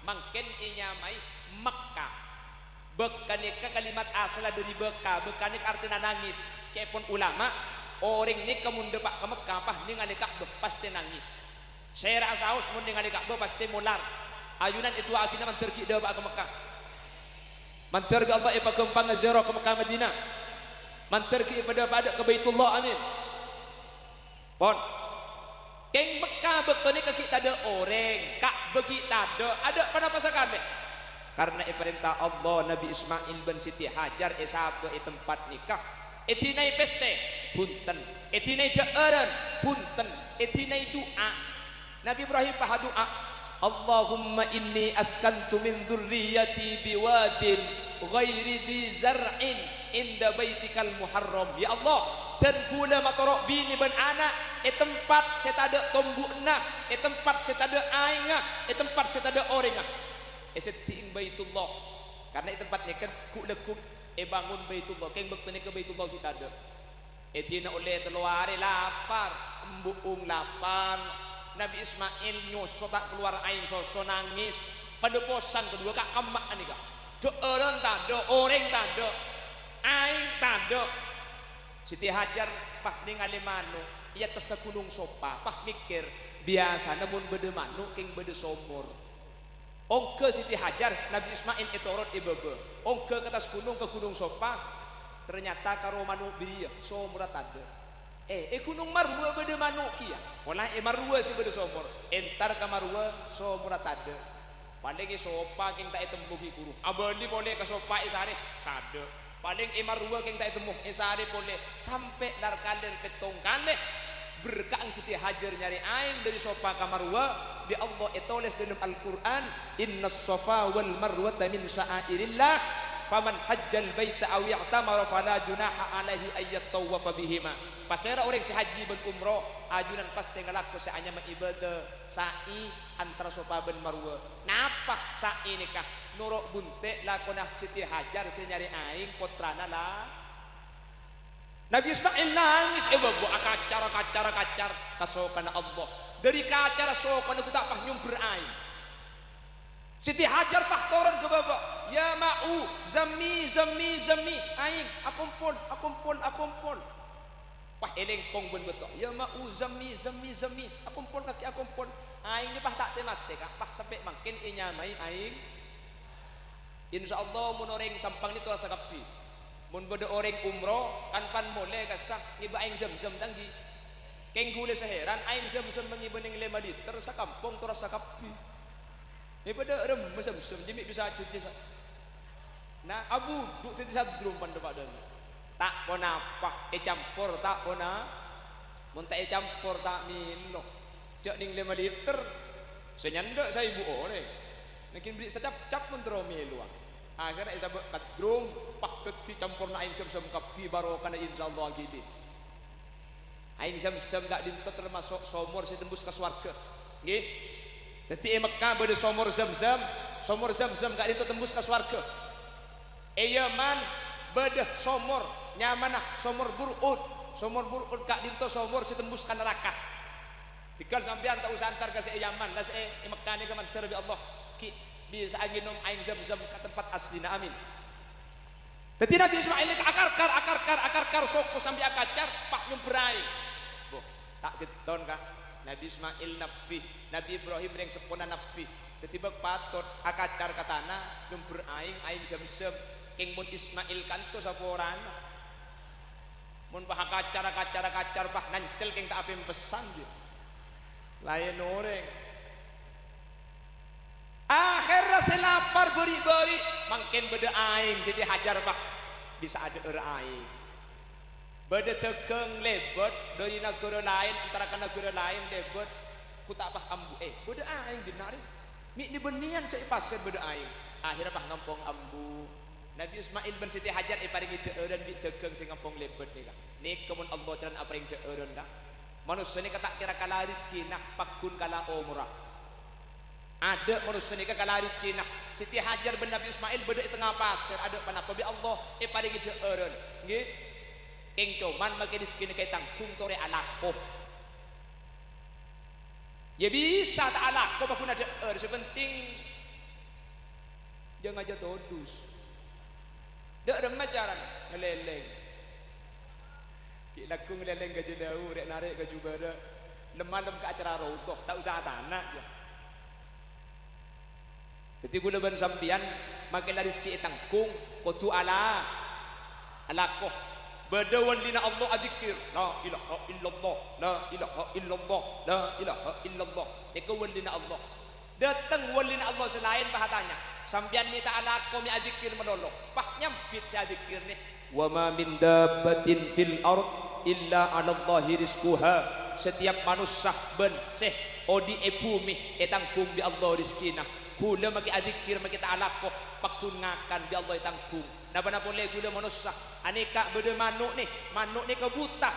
mangken inyamai Mekkah Bekah nikah kalimat asal dari Bekah nik artinya nangis cepon ulama orang ni kemun depak ke Mekkah pah ningali Ka'bah pasti nangis saya rasa haus mun ningali Ka'bah pasti mular ayunan itu akhirnya mantergi depak ke Mekkah mantergi Allah ipa kempang zero ke Mekkah Madinah mantergi pada ke Baitullah amin pon keng Mekah betul ni kita ada orang kak bagi ada pada masa kami karena perintah Allah Nabi Ismail bin Siti Hajar sabda tempat nikah etinai pese punten etinai jaaran punten etinai doa Nabi Ibrahim paha doa Allahumma inni askantu min dzurriyyati biwadin ghairi dzi zar'in inda baitikal muharram ya Allah dan gula matorok bini ben anak tempat setada tombukna tempat setada aingah tempat setada orangah seting Baitullah karena tempatnya kan ku lekuk bangun Baitullah keng bektene ke Baitullah kita ada tina oleh teluare lapar embuung lapar Nabi Ismail nyosot tak keluar aing soso nangis pada posan kedua kak kemak nih kak doeran tado orang tado aing tado Siti Hajar pah ningali manuk ia tesekulung sopa pah mikir biasa namun bede manuk king bede somor Ongke Siti Hajar Nabi Ismail etorot ibebe. Ongke ke atas gunung ke gunung Sofa. Ternyata karo manuk biria so murat ada. Gunung Marwa beda manuk kia. Walah Marwa si beda somor. Entar ke Marwa so murat ada. Paling Sofa king tak tembuki kuru. Abadi boleh ke Sofa isare kade. Paling Marwa king tak temu isare boleh sampai dar kalen petong kane. Berkang Siti Hajar nyari aing dari Sofa ke Marwa di Allah etoles dalam Al-Quran inna Sofa wal Marwata min sya'airillah faman hajjal baita aw ya'tamara fala junaha alaihi ayyat tawafa bihima pasera orang si haji ben umroh ajunan pasti ngalaku seanya mengibadah sa'i antara Sofa ben Marwa napa sa'i nikah nuruk bunte lakonah Siti Hajar senyari aing putrana lah Nabi Ismail nangis babu kacar kasokan Allah dari kacar sokan aku tak pah nyumber air Siti Hajar pah toran ke baba ya ma'u zami aing akumpun pah eleng kong ben betul ya ma'u zami akumpun kaki akumpun aing ni pah tak temate kak pah sampai makin inyamai aing insyaallah mun orang sampang ni tu rasa kapi mun beda orang umroh kan pan boleh kasah ngiba aing zam-zam tanggi keng gule seheran aing zam-zam mengibening 5 liter sakampung tu rasa kapi beda rem zam-zam jimi bisa cuci nah abu duk tadi sadrum pan depan tak pona apa campur tak pona mun tak campur tak minum cek ning 5 liter senyanda saya ibu orang makin beli sedap-cap pun teromi luang akhirnya isa kadrum pak teti campur na aing sem-sem kapi baro kana insyaallah gini aing sem-sem gak dintot termasuk somor si tembus ke swarga nggih dadi Mekah bade somor zam-zam gak dintot tembus ke swarga Yaman bade somor nyamanah somor burut gak dintot somor si tembus ka neraka dikal sampean tak usah antar ka si Yaman lah si Mekah ni kamantar bi Allah ki bisa minum aing zam-zam ke tempat aslina amin jadi Nabi Ismail ini akar soko sampai akacar pak nyumberai boh tak geton kah Nabi Ismail Nabi Ibrahim yang sepona Nabi jadi bak patut akacar ke tanah nyumber aing zam-zam king mun Ismail kanto saporan mun pak akacar pak nancel king tak apem pesan dia lain orang akhirnya selapar beri makin beda aing Siti Hajar pak bisa ada aing beda tekeng lebet dari negara lain antara ke negara lain lebet ku tak pah ambu beda aing dinari mi di benian cai pasir beda aing akhirnya pah ngampung ambu Nabi Ismail bin Siti Hajar paring deureun di tekeng sing ngampung lebet nih kak nih kemun Allah jalan paring deureun kak manusia ni kata kira kala rizki nak pakun kala umrah ada manusia ni kala rizki nak Siti Hajar bin Nabi Ismail beda di tengah pasir ada panapa bi Allah paring deureun nggih keng coman make rizki ni kay tangkung tore alako ya bisa tak alako pakun ada sepenting jangan aja todus dak remah cara ngeleleng ki laku ngeleleng ke jauh rek narik ke jubara lemah ke acara rotoh tak usah tanah ya jadi gula ban sampian makin rizki tangkung kutu alako badawan lina Allah adzikir la ilaha illallah la ilaha illallah la ilaha illallah ikawan lina Allah datang walina Allah selain bahatanya sampian ni tak alako mi adzikir menolong pah nyampit si adzikir ni wa ma min dabbatin fil ard illa 'ala Allahi rizquha setiap manusia ben seh odi bumi tangkung bi Allah rizkina gula maki adzikir maki ta'alaqoh pakungakan bi Allah tangkung napa-napa le gula manusia aneka beda manuk ni kebuta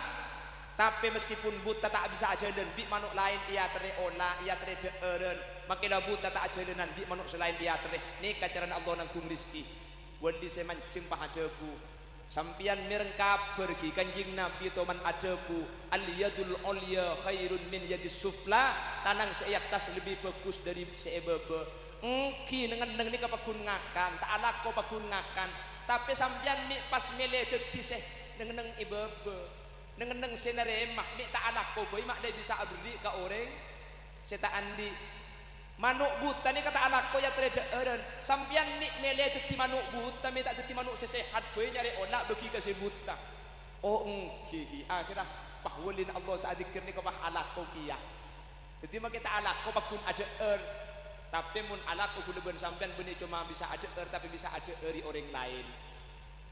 tapi meskipun buta tak bisa ajalan bi manuk lain ia tere olah ia tere jeureun maki da buta tak ajalenan bi manuk selain ia tere ni kacaran Allah nangkung rezeki wali saya mancing pahadebu sampian mireng pergi kanjing Nabi toman adebu al yadul ulya khairun min yadis sufla tanang seayak tas lebih bagus dari seebebe engki nengen ni kapakun ngakan tak ala ko pakun ngakan tapi sampian mi pas mele dekti seh nengen ibebe nengen senare mak mi tak ala ko boy mak dia bisa abdi ka orang seta andi Manuk buta ni kata anak ko ya treja eren. Sampian ni mele dadi manuk buta, mi tak dadi manuk sesehat bae nyari onak bagi ke buta. Oh engki akhirah pahwalin Allah saat zikir ni ko pah alak ko kiya. Jadi mak kita alak ko bakun ada tapi mun alak ko guleben sampean benih cuma bisa ada tapi bisa ada dari orang lain.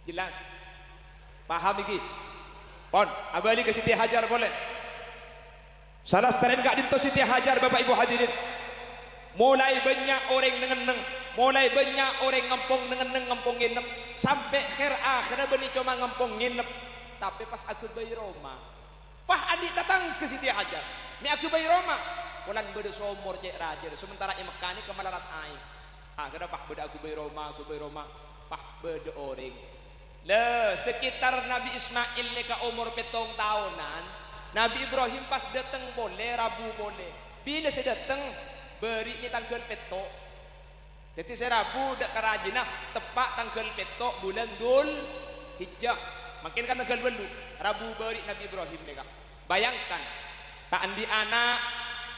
Jelas? Paham iki? Pon, abali ke Siti Hajar boleh. Salah setaren gak dinto Siti Hajar Bapak Ibu hadirin. Mulai banyak orang nengeneng, mulai banyak orang ngempong nengeneng ngempong nginep sampai akhirnya benih cuma ngempong nginep. Tapi pas aku bayi Roma, pah adik datang ke Siti Hajar. Ni aku bayi Roma, ulan beda somor cek raja. Sementara imekani kemalarat air. Akhirnya pah beda aku bayi Roma, pah beda orang. Le sekitar Nabi Ismail leka umur 7 tahunan, Nabi Ibrahim pas datang boleh, Rabu boleh. Bila saya datang beri ni tanggal petok. Jadi saya Rabu dak kerajinah tepat tanggal petok bulan Dhul Hijjah. Makin kan tanggal belu. Rabu beri Nabi Ibrahim mereka. Bayangkan tak andi anak,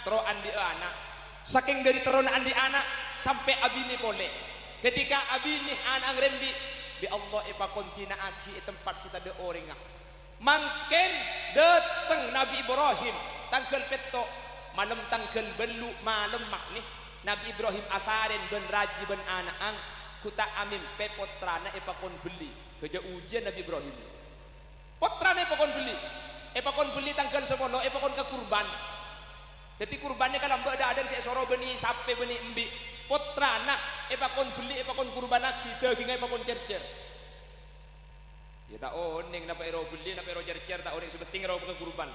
tero andi anak. Saking dari tero andi anak sampai abini boleh. Ketika abini anak rembi bi Allah epa kontina aki tempat sita de orangah. Makin datang Nabi Ibrahim tanggal petok malam tanggal belu malam mak nih Nabi Ibrahim asaren ben raji ben anak kuta amin pe potrana epakon beli kerja ujian Nabi Ibrahim potrana epakon beli tanggal 10 epakon ke kurban. Jadi kurbannya kalau mbak ada si soro beni sape beni embi potrana epakon beli epakon kurban lagi dagingnya epakon cercer. Ya tak oning napa ero beli napa ero cercer tak oning sebeting ero ke kurban.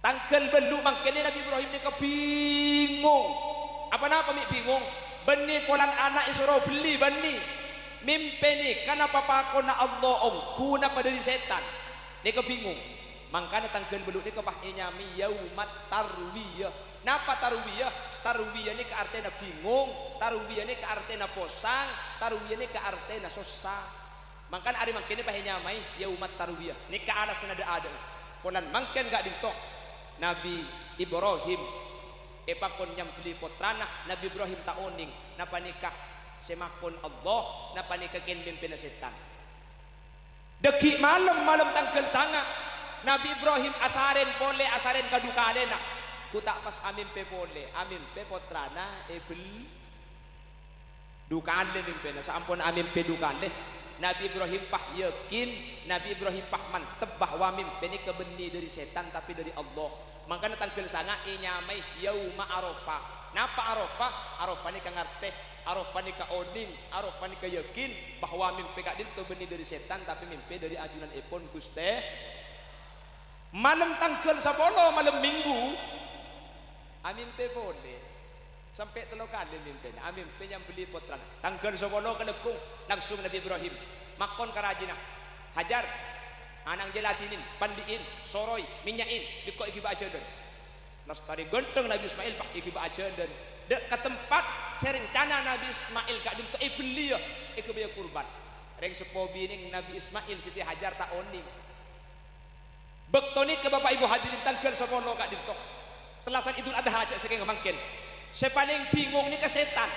Tanggal belu makanya Nabi Ibrahim ni kebingung. Apa napa mi bingung? Beni kolan anak isoro beli beni. Mimpi ni kenapa pakona Allah ongku napa dari setan? Ni kebingung. Makanya tanggal belu ni kepahnyami yaumat tarwiyah. Napa tarwiyah? Tarwiyah ni ke artinya bingung, tarwiyah ni ke artinya posang, tarwiyah ni ke artinya susah. Makanya hari makanya pahnyamai yaumat tarwiyah. Ni ke alas ada. Kolan makan gak dintok. Nabi Ibrahim epakon yang beli potranah Nabi Ibrahim tak oning napa nikah semakon Allah napa nikah ken mimpin setan deki malam tanggal sanga Nabi Ibrahim asaren pole asaren kadukalena ku tak pas amin pe pole amin pe potrana beli dukale mimpin saampun amin pe dukale Nabi Ibrahim pah yakin, Nabi Ibrahim pah mantep bahwa mimpi ini kebeni dari setan tapi dari Allah. Makanya tanggal sana inyamai yauma Arafah. Napa Arafah? Arafah ni kangarteh, Arafah ni ka oding, Arafah ni ka yakin bahwa mimpi kak din beni dari setan tapi mimpi dari ajunan epon Guste. Malam tanggal 10 malam Minggu, mimpi boleh. Sampai 3 kali mimpin amin penyam beli potran tanggal 10 kenekung langsung Nabi Ibrahim makon karajina hajar anang jelatinin pandiin soroi minyain dikok iki ba ajadan nastari genteng Nabi Ismail pak iki ba ajadan dek ke tempat serencana Nabi Ismail kak dinto beli ya iki biaya kurban reng sepobi ning Nabi Ismail Siti Hajar tak oning bektoni ke Bapak Ibu hadirin tanggal 10 kak dinto telasan Idul Adha aja saking mangken. Saya paling bingung ni ke setan.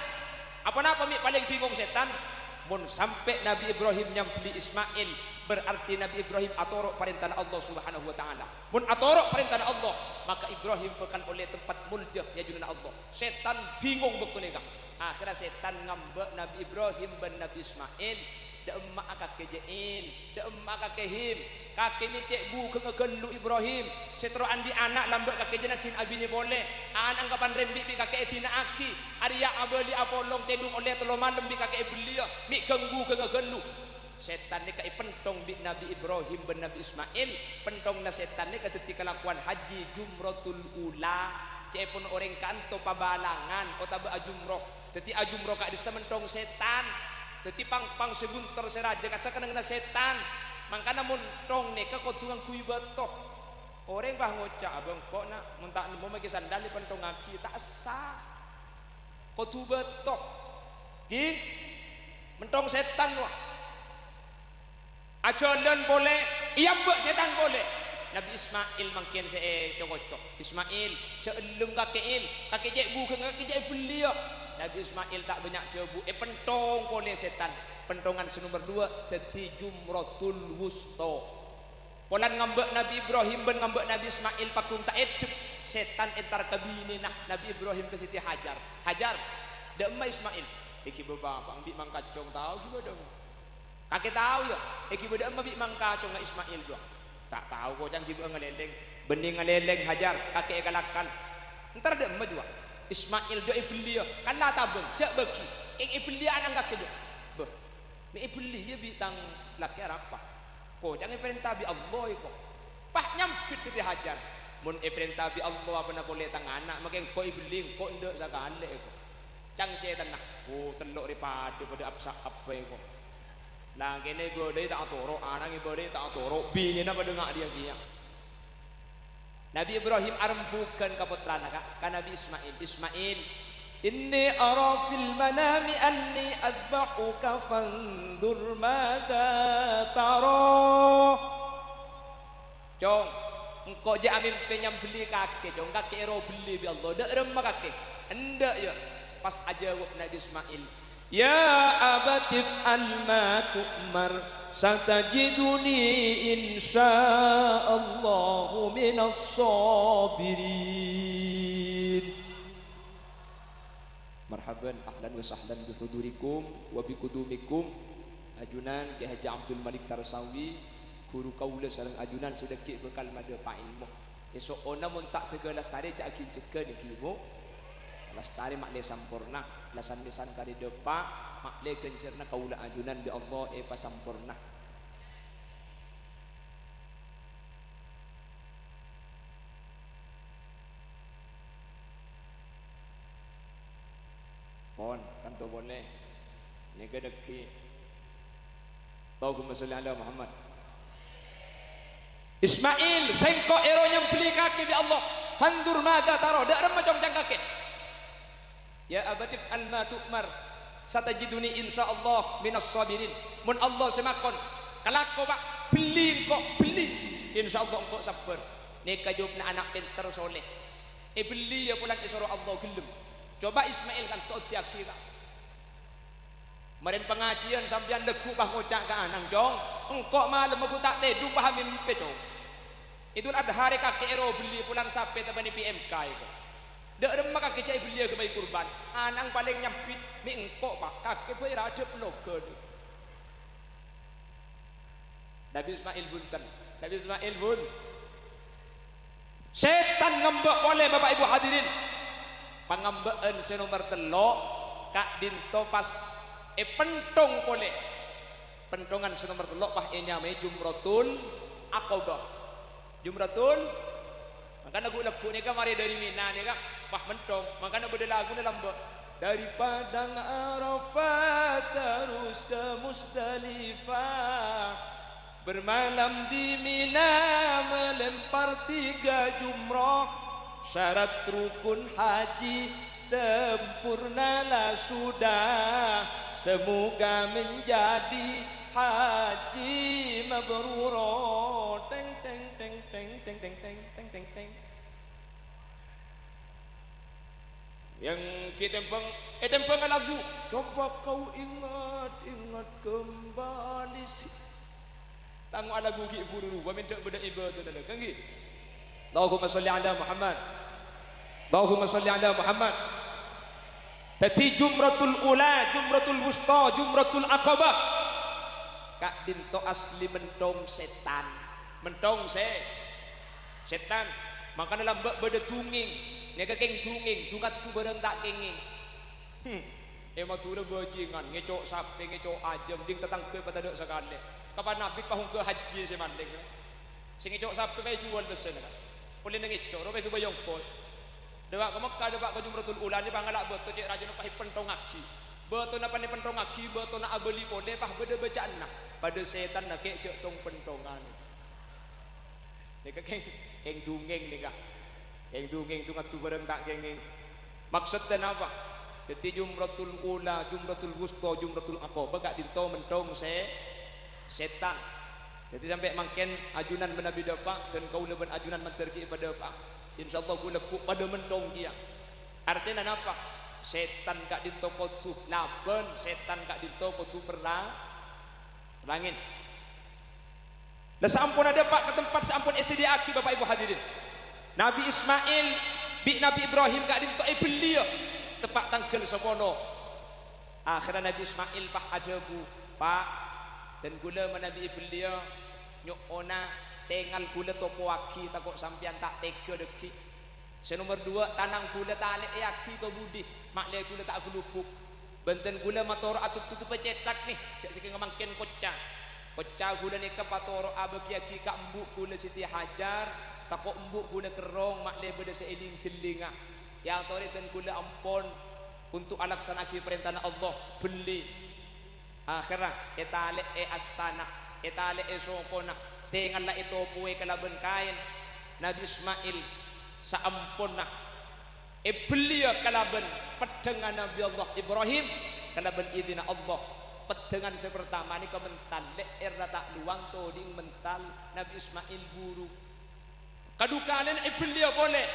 Apa napa mi paling bingung setan? Mun sampai Nabi Ibrahim yang beli Ismail berarti Nabi Ibrahim atorok perintah Allah Subhanahu wa taala. Mun atorok perintah Allah, maka Ibrahim bukan oleh tempat muljah ya junan Allah. Setan bingung betul ni kah? Akhirnya setan ngambek Nabi Ibrahim dan Nabi Ismail da emak kakek jein, da emak kakek him, kakek ni cek bu ke ngegelu Ibrahim, setro andi anak lambek kakek jenakin abini boleh, anak kapan rembi bi kakek etina aki, Arya abali apolong tedung oleh telo malam bi kakek belia, mi ganggu ke ngegelu. Setan ni kai pentong bi Nabi Ibrahim ben Nabi Ismail, pentong na setan ni ketika lakukan haji jumratul ula, cek pun orang kanto pabalangan, kota ba ajumroh, jadi ajumroh kak disementong setan. Jadi pang sebunter seraja kasa kena setan mangkana muntong neka kotungan kui batok orang bah ngocak abang kok nak mentak mau make sandal di pentong aki tak sah kotu batok di mentong setan wah ajalan boleh iya mbak setan boleh Nabi Ismail mangkin se cocok Ismail celum kakek je bukan kakek je beli ya Nabi Ismail tak banyak jebu pentong oleh setan pentongan senomor 2 teti jumratul wusta polan ngambek Nabi Ibrahim ben ngambek Nabi Ismail pakung tak ejek setan entar kabine nah Nabi Ibrahim ke Siti Hajar dak emma Ismail iki bapak ambil mangkacong tahu juga dong kakek tahu ya iki beda emma ambil mangkacong na Ismail doang tak tahu kok jangan jibu ngeleleng bening ngeleleng Hajar kakek galakkan entar dak emma juga Ismail do ibli ya kan la tabeng jak bagi ibli anak kakek do beh ni ibli ya bitang laki apa kok jangan perintah bi Allah kok pah nyampit Siti Hajar mun perintah bi Allah apa nak boleh tang anak makin kok ibli kok ndak sakale kok cang setan nah oh telok daripada pada apa kok nah kene gode tak toro anak gode tak toro bini na pada ngak dia kia Nabi Ibrahim arembukan ka putrana ka Nabi Ismail inni ara fil manami anni adbahuka fanzur madza tara jong engkau je amin penyam beli kakek jong kakek ero beli bi Allah dak remah kakek hendak ya pas aja Nabi Ismail ya abatif alma tu'mar satajiduni insyaallahu minas sabirin marhaban ahlan wa sahlan bi hudurikum wa bi kudumikum ajunan Ki Haji Abdul Malik Tarsawi guru kaula sareng ajunan sedekik bekal mada pak ilmu esok ona mun tak tega lastari cak aki ceke niki mu lastari makle sampurna lasan-lisan kali depa makle kencerna kaula ajunan bi Allah pasampurna pon kanto boleh ni gedeki Allahumma sholli ala Muhammad Ismail sengko ero yang beli kaki bi Allah fandur madza taro dak remah congcang kaki ya abatif alma tu'mar satajiduni insyaallah minas sabirin mun Allah semakon kalako pak beli kok beli insyaallah engkau sabar ni kajubna anak pinter soleh beli ya pulang isoro Allah gelem coba Ismail kan tot tiakira Marin pengajian sampean legu bah ngocak ke anang jong engkau malam aku tak tedu paham mimpi jong itu ada hari kakek ero beli pulang sampai teman di PMK itu dak remah kakek cai beli ke bayi kurban anang paling nyampit ni engkau pak kakek boleh rada peloga Nabi Ismail bunten Nabi Ismail bun setan ngembek oleh bapak ibu hadirin pangambaan senomor telok kak dinto pas pentong boleh pentongan senomor telok pah nyamai jumratul aqabah jumratul makanya lagu ni kan mari dari Mina ni kan pah mentong makanya beda lagu ni lambak dari padang Arafat terus ke Musdalifah bermalam di Mina melempar 3 jumrah syarat rukun haji sempurnalah sudah semoga menjadi haji mabrur teng teng teng teng teng teng teng teng teng teng yang kita tempeng lagu coba kau ingat kembali tanggung lagu ki buru wa minta beda ibadah dah kan gi Allahumma sholli ala Muhammad Allahumma sholli ala Muhammad tati jumratul ula jumratul wusta jumratul aqabah kak dinto asli mentong setan mentong setan makanya lambak beda tunging nega keng tunging tungat tu barang tak kenging emang tu udah bajingan ngecok sapi ngecok ajam ding tetang ke pada dok sekali kapan nabi pahung ke haji semanding sing ngecok sapi bae jual besen kan boleh ngecok ro bae ke bayong pos dewak ke Mekah dewak ke jumratul ula ni pangalak betul cek raja pah pentong aki betul apa ni pentong aki betul nak abeli pode pah beda bacaan nak pada setan nak cek tong pentongan ni keng dungeng ni kak keng dungeng tu ngatu bareng tak kengeng maksudnya apa jadi jumratul ula jumratul wusta jumratul aqabah gak dinto mentong setan Jadi sampai mangken ajunan menabi depak dan kau leben ajunan menterki pada depak. Insyaallah gula ku pada mendong dia. Artinya apa? Setan kak dinto kotu laben, setan kak dinto kotu perangin. Lah sampun ada pak ke tempat sampun SDA Bapak Ibu hadirin. Nabi Ismail bi Nabi Ibrahim kak dinto belia tepat tanggal 10. Akhirnya Nabi Ismail pak ada bu pak dan gula menabi belia nyok ona tengal gula topo aki takut sampian tak tega deki. Senomor 2 tanang gula tak alek aki to budi maklek gula tak gelupuk benten gula matoro atup tutup cetak nih cak sikeng mangken kocca gula ni ka patoro abaki aki ka embuk gula Siti Hajar takut embuk gula kerong maklek beda seeling jelingah yang tori ten gula ampon untuk alaksanaki perintah Allah beli akhirnya etale astana etale sokona tinggal itu puwe kalaban kain Nabi Ismail saamponna belia kalaban pedengan Nabi Allah Ibrahim kalaban idina Allah pedengan sepertama ni kemental leer tak luang to ding mental Nabi Ismail buru kadukalan belia boleh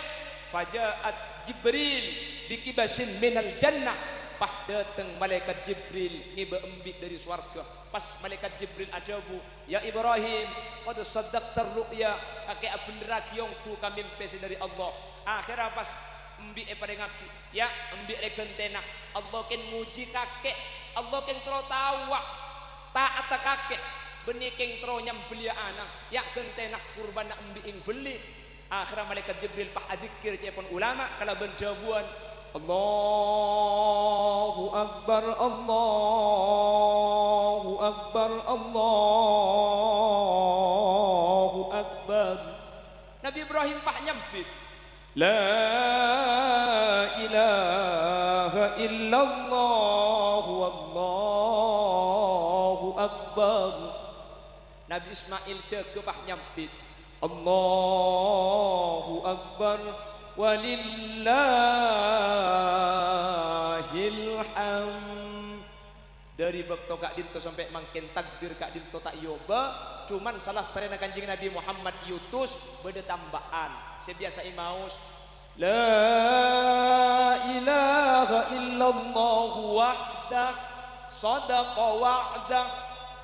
fajaat Jibril bikibasin minal jannah pah datang malaikat Jibril ngiba embik dari swarga pas malaikat Jibril ajabu ya Ibrahim qad saddaqta ru'ya kakek bener kiongku kami mimpi dari Allah akhirnya pas embik pada ngaki ya embik regentena Allah ken muji kakek Allah ken tro tawa taat kakek benih ken tro nyambelia anak ya gentena kurban nak embik ing beli akhirnya malaikat Jibril pah adzikir cepon ulama kala berjabuan Allahu Akbar Allahu Akbar Allahu Akbar Nabi Ibrahim pah nyambit La ilaha illallah wallahu akbar Nabi Ismail jaga pah nyambit Allahu Akbar walillahil hamd dari bekto kak dinto sampai mangken takbir kak dinto tak yoba cuman salah seterena kanjing Nabi Muhammad yutus beda tambahan sebiasa imaus la ilaha illallah wahdah sadaqa wa'dah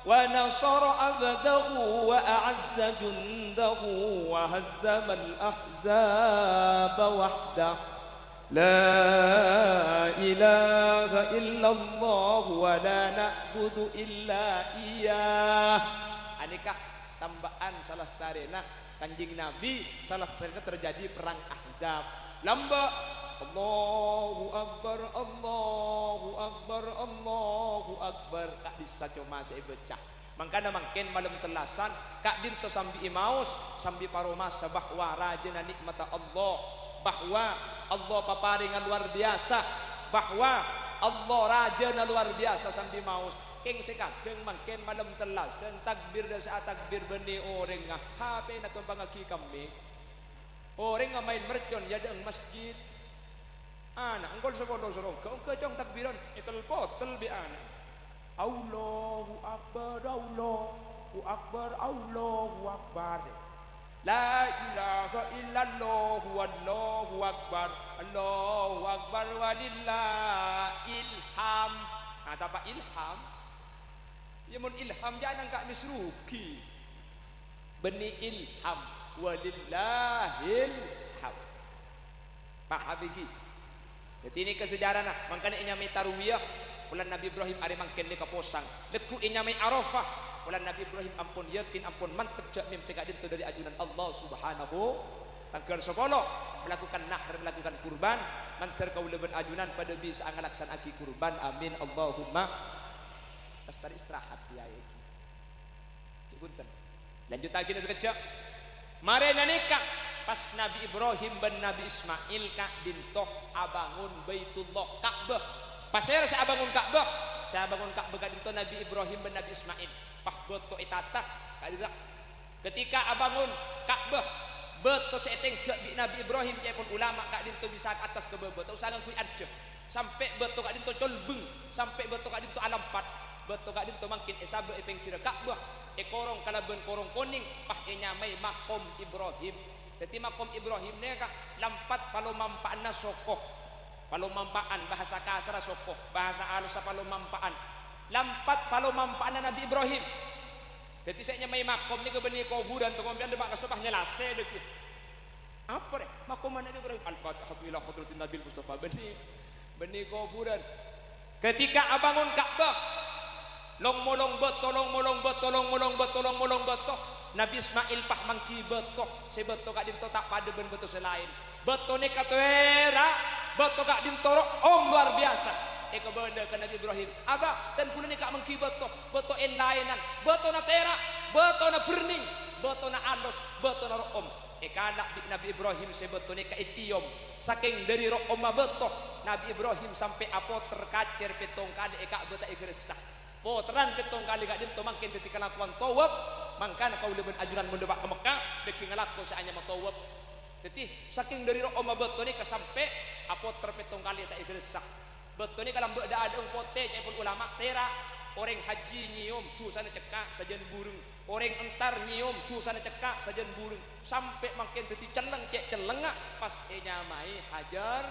wa nasara abdahu wa a'azza jundahu wa hazzama al-ahzaba wahdah la ilaha illallah wa la na'budu illa iyyah anikah tambahan salah setarena kanjing Nabi salah setarena terjadi perang Ahzab lamba Allahu Akbar Allahu Akbar Allahu Akbar tak bisa cuma saya baca mangkana mangken malam telasan kak dinto sambi imaus sambi paromas bahwa rajana nikmata Allah bahwa Allah paparingan luar biasa bahwa Allah rajana luar biasa sambi maus keng sekadeng mangken malam telasan takbir dan saat takbir beni orang ngah HP na tumpang aki kami orang main mercon jadeng masjid anak engkau sekolah sorong kau kecong takbiran itel potel bi anak Allahu Akbar Allahu Akbar Allahu Akbar la ilaha illallah wallahu akbar Allahu akbar walillahil ham kata apa ilham ya mun ilham jangan kak misruki beni ilham walillahil ham paham iki jadi ini kesejarah nah makanya inyami tarwiyah bulan Nabi Ibrahim ari mangken ni kaposang leku inyami arafah bulan Nabi Ibrahim ampun yakin ampun mantep jak mimpi kak dinto dari ajunan Allah subhanahu tanggal 10 melakukan nahr melakukan kurban mantar kau leben ajunan pada bisa ngalaksan aki kurban amin Allahumma astari istirahat ya iki punten lanjut lagi sekejap marena nikah pas Nabi Ibrahim dan Nabi Ismail kak dinto abangun Baitullah Ka'bah pas saya abangun Ka'bah kak dinto Nabi Ibrahim dan Nabi Ismail pah boto itata ketika abangun Ka'bah beto seteng ke Nabi Ibrahim cepon ulama kak dinto bisa ke atas ke bawah tau sangan kui aja sampai beto kak dinto colbeng sampai beto kak dinto alampat beto gak dinto mangkin esabe epeng kira Ka'bah korong kalaben korong kuning pah nyamai makom Ibrahim. Jadi makom Ibrahim ne kak lampat palumampaan sokoh, palumampaan bahasa kasar sokoh, bahasa halus palumampaan, lampat palumampaan Nabi Ibrahim. Jadi saya nyamai makom ni kebeni kuburan tu kemudian demak kesebah nyelase deki. Apa deh makom Nabi Ibrahim? Al-Fatihah ila hadratin Nabi Mustafa beni kuburan. Ketika abangun Ka'bah, long molong beto. Nabi Ismail pah mangki beto, se beto kak dinto tak pada ben beto selain. Beto ne katera, beto kak dinto luar biasa. Eka benda ke Nabi Ibrahim. Abah dan kula ni kak mangki beto en lainan, beto na tera, beto na berning, beto na alus, beto na om. Eka anak Nabi Ibrahim se beto ne ka iciom. Saking dari om beto, Nabi Ibrahim sampai apo terkacer petong kali eka beta igresah. Potran petong kali gak dinto mangkin ketika lakukan tawaf mangkana kau lebih ajuran mendebak ke Mekah deki ngelako seanya matawab. Jadi saking dari oma beto ni kesampe apot terpetong kali tak igresah. Beto ni kalau berada ada pote cepul ulama tera orang haji nyium tu sana cekak sajen burung, orang entar nyium tu sana cekak sajen burung, sampai makin teti celeng cek celengak pas nyamai hajar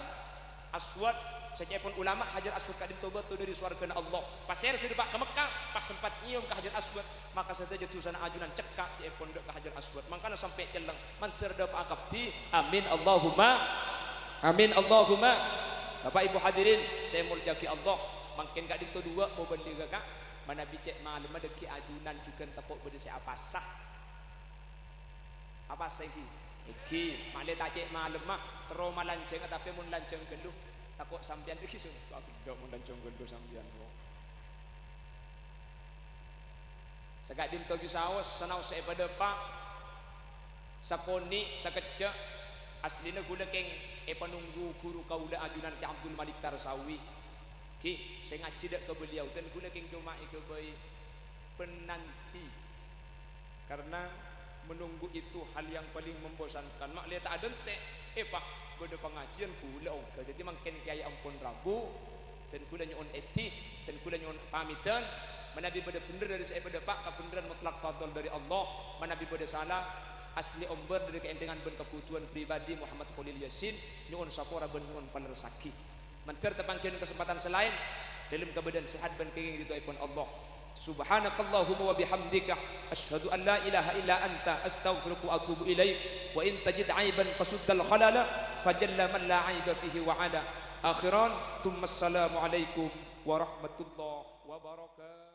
aswad. Secepun ulama hajar aswad kadin tobat tu dari surga Allah. Pasir sedebak ke Mekah pas sempat nyium ke hajar aswad maka saja tulisan ajunan cekak cepun dek ke hajar aswad mangkana sampai celeng mantir dap akapi. Amin Allahumma amin Allahumma. Bapak Ibu hadirin saya muljaki Allah makin gak dinto dua mau beli gak mana bicek malam deki ajunan juga tepuk berdesi apa sah iki male tacek malam mah teroma lanceng tapi mun lanceng geluh takut sampean iki sing aku ndak mun lanceng geluh sampean kok sagak dinto bisaos sanau se pada pak sakoni sakecek aslina gula keng penunggu guru kaula ajunan Ki Abdul Malik Tarsawi ki saya ngaji dak ke beliau dan gula keng cuma ikut bayi penanti karena menunggu itu hal yang paling membosankan. Mak lihat ada ente, pak pada pengajian pula oke. Jadi makin kiai ampun Rabu dan kula nyon eti dan kula nyon pamitan. Manabi pada bener dari saya pada pak kebenaran mutlak fadl dari Allah. Manabi pada salah asli omber dari keentengan ben kebutuhan pribadi Muhammad Khalil Yasin nyon sapora ben nyon panersaki. Mentir tepangkin kesempatan selain dalam keadaan sehat ben kenging itu ipun Allah. Subhanakallahumma wa bihamdika asyhadu an la ilaha illa anta astaghfiruka wa atubu ilaik wa in tajid aiban fasuddal khalala fajalla man la aiba fihi wa ala akhiran thumma assalamu alaikum warahmatullahi wabarakatuh.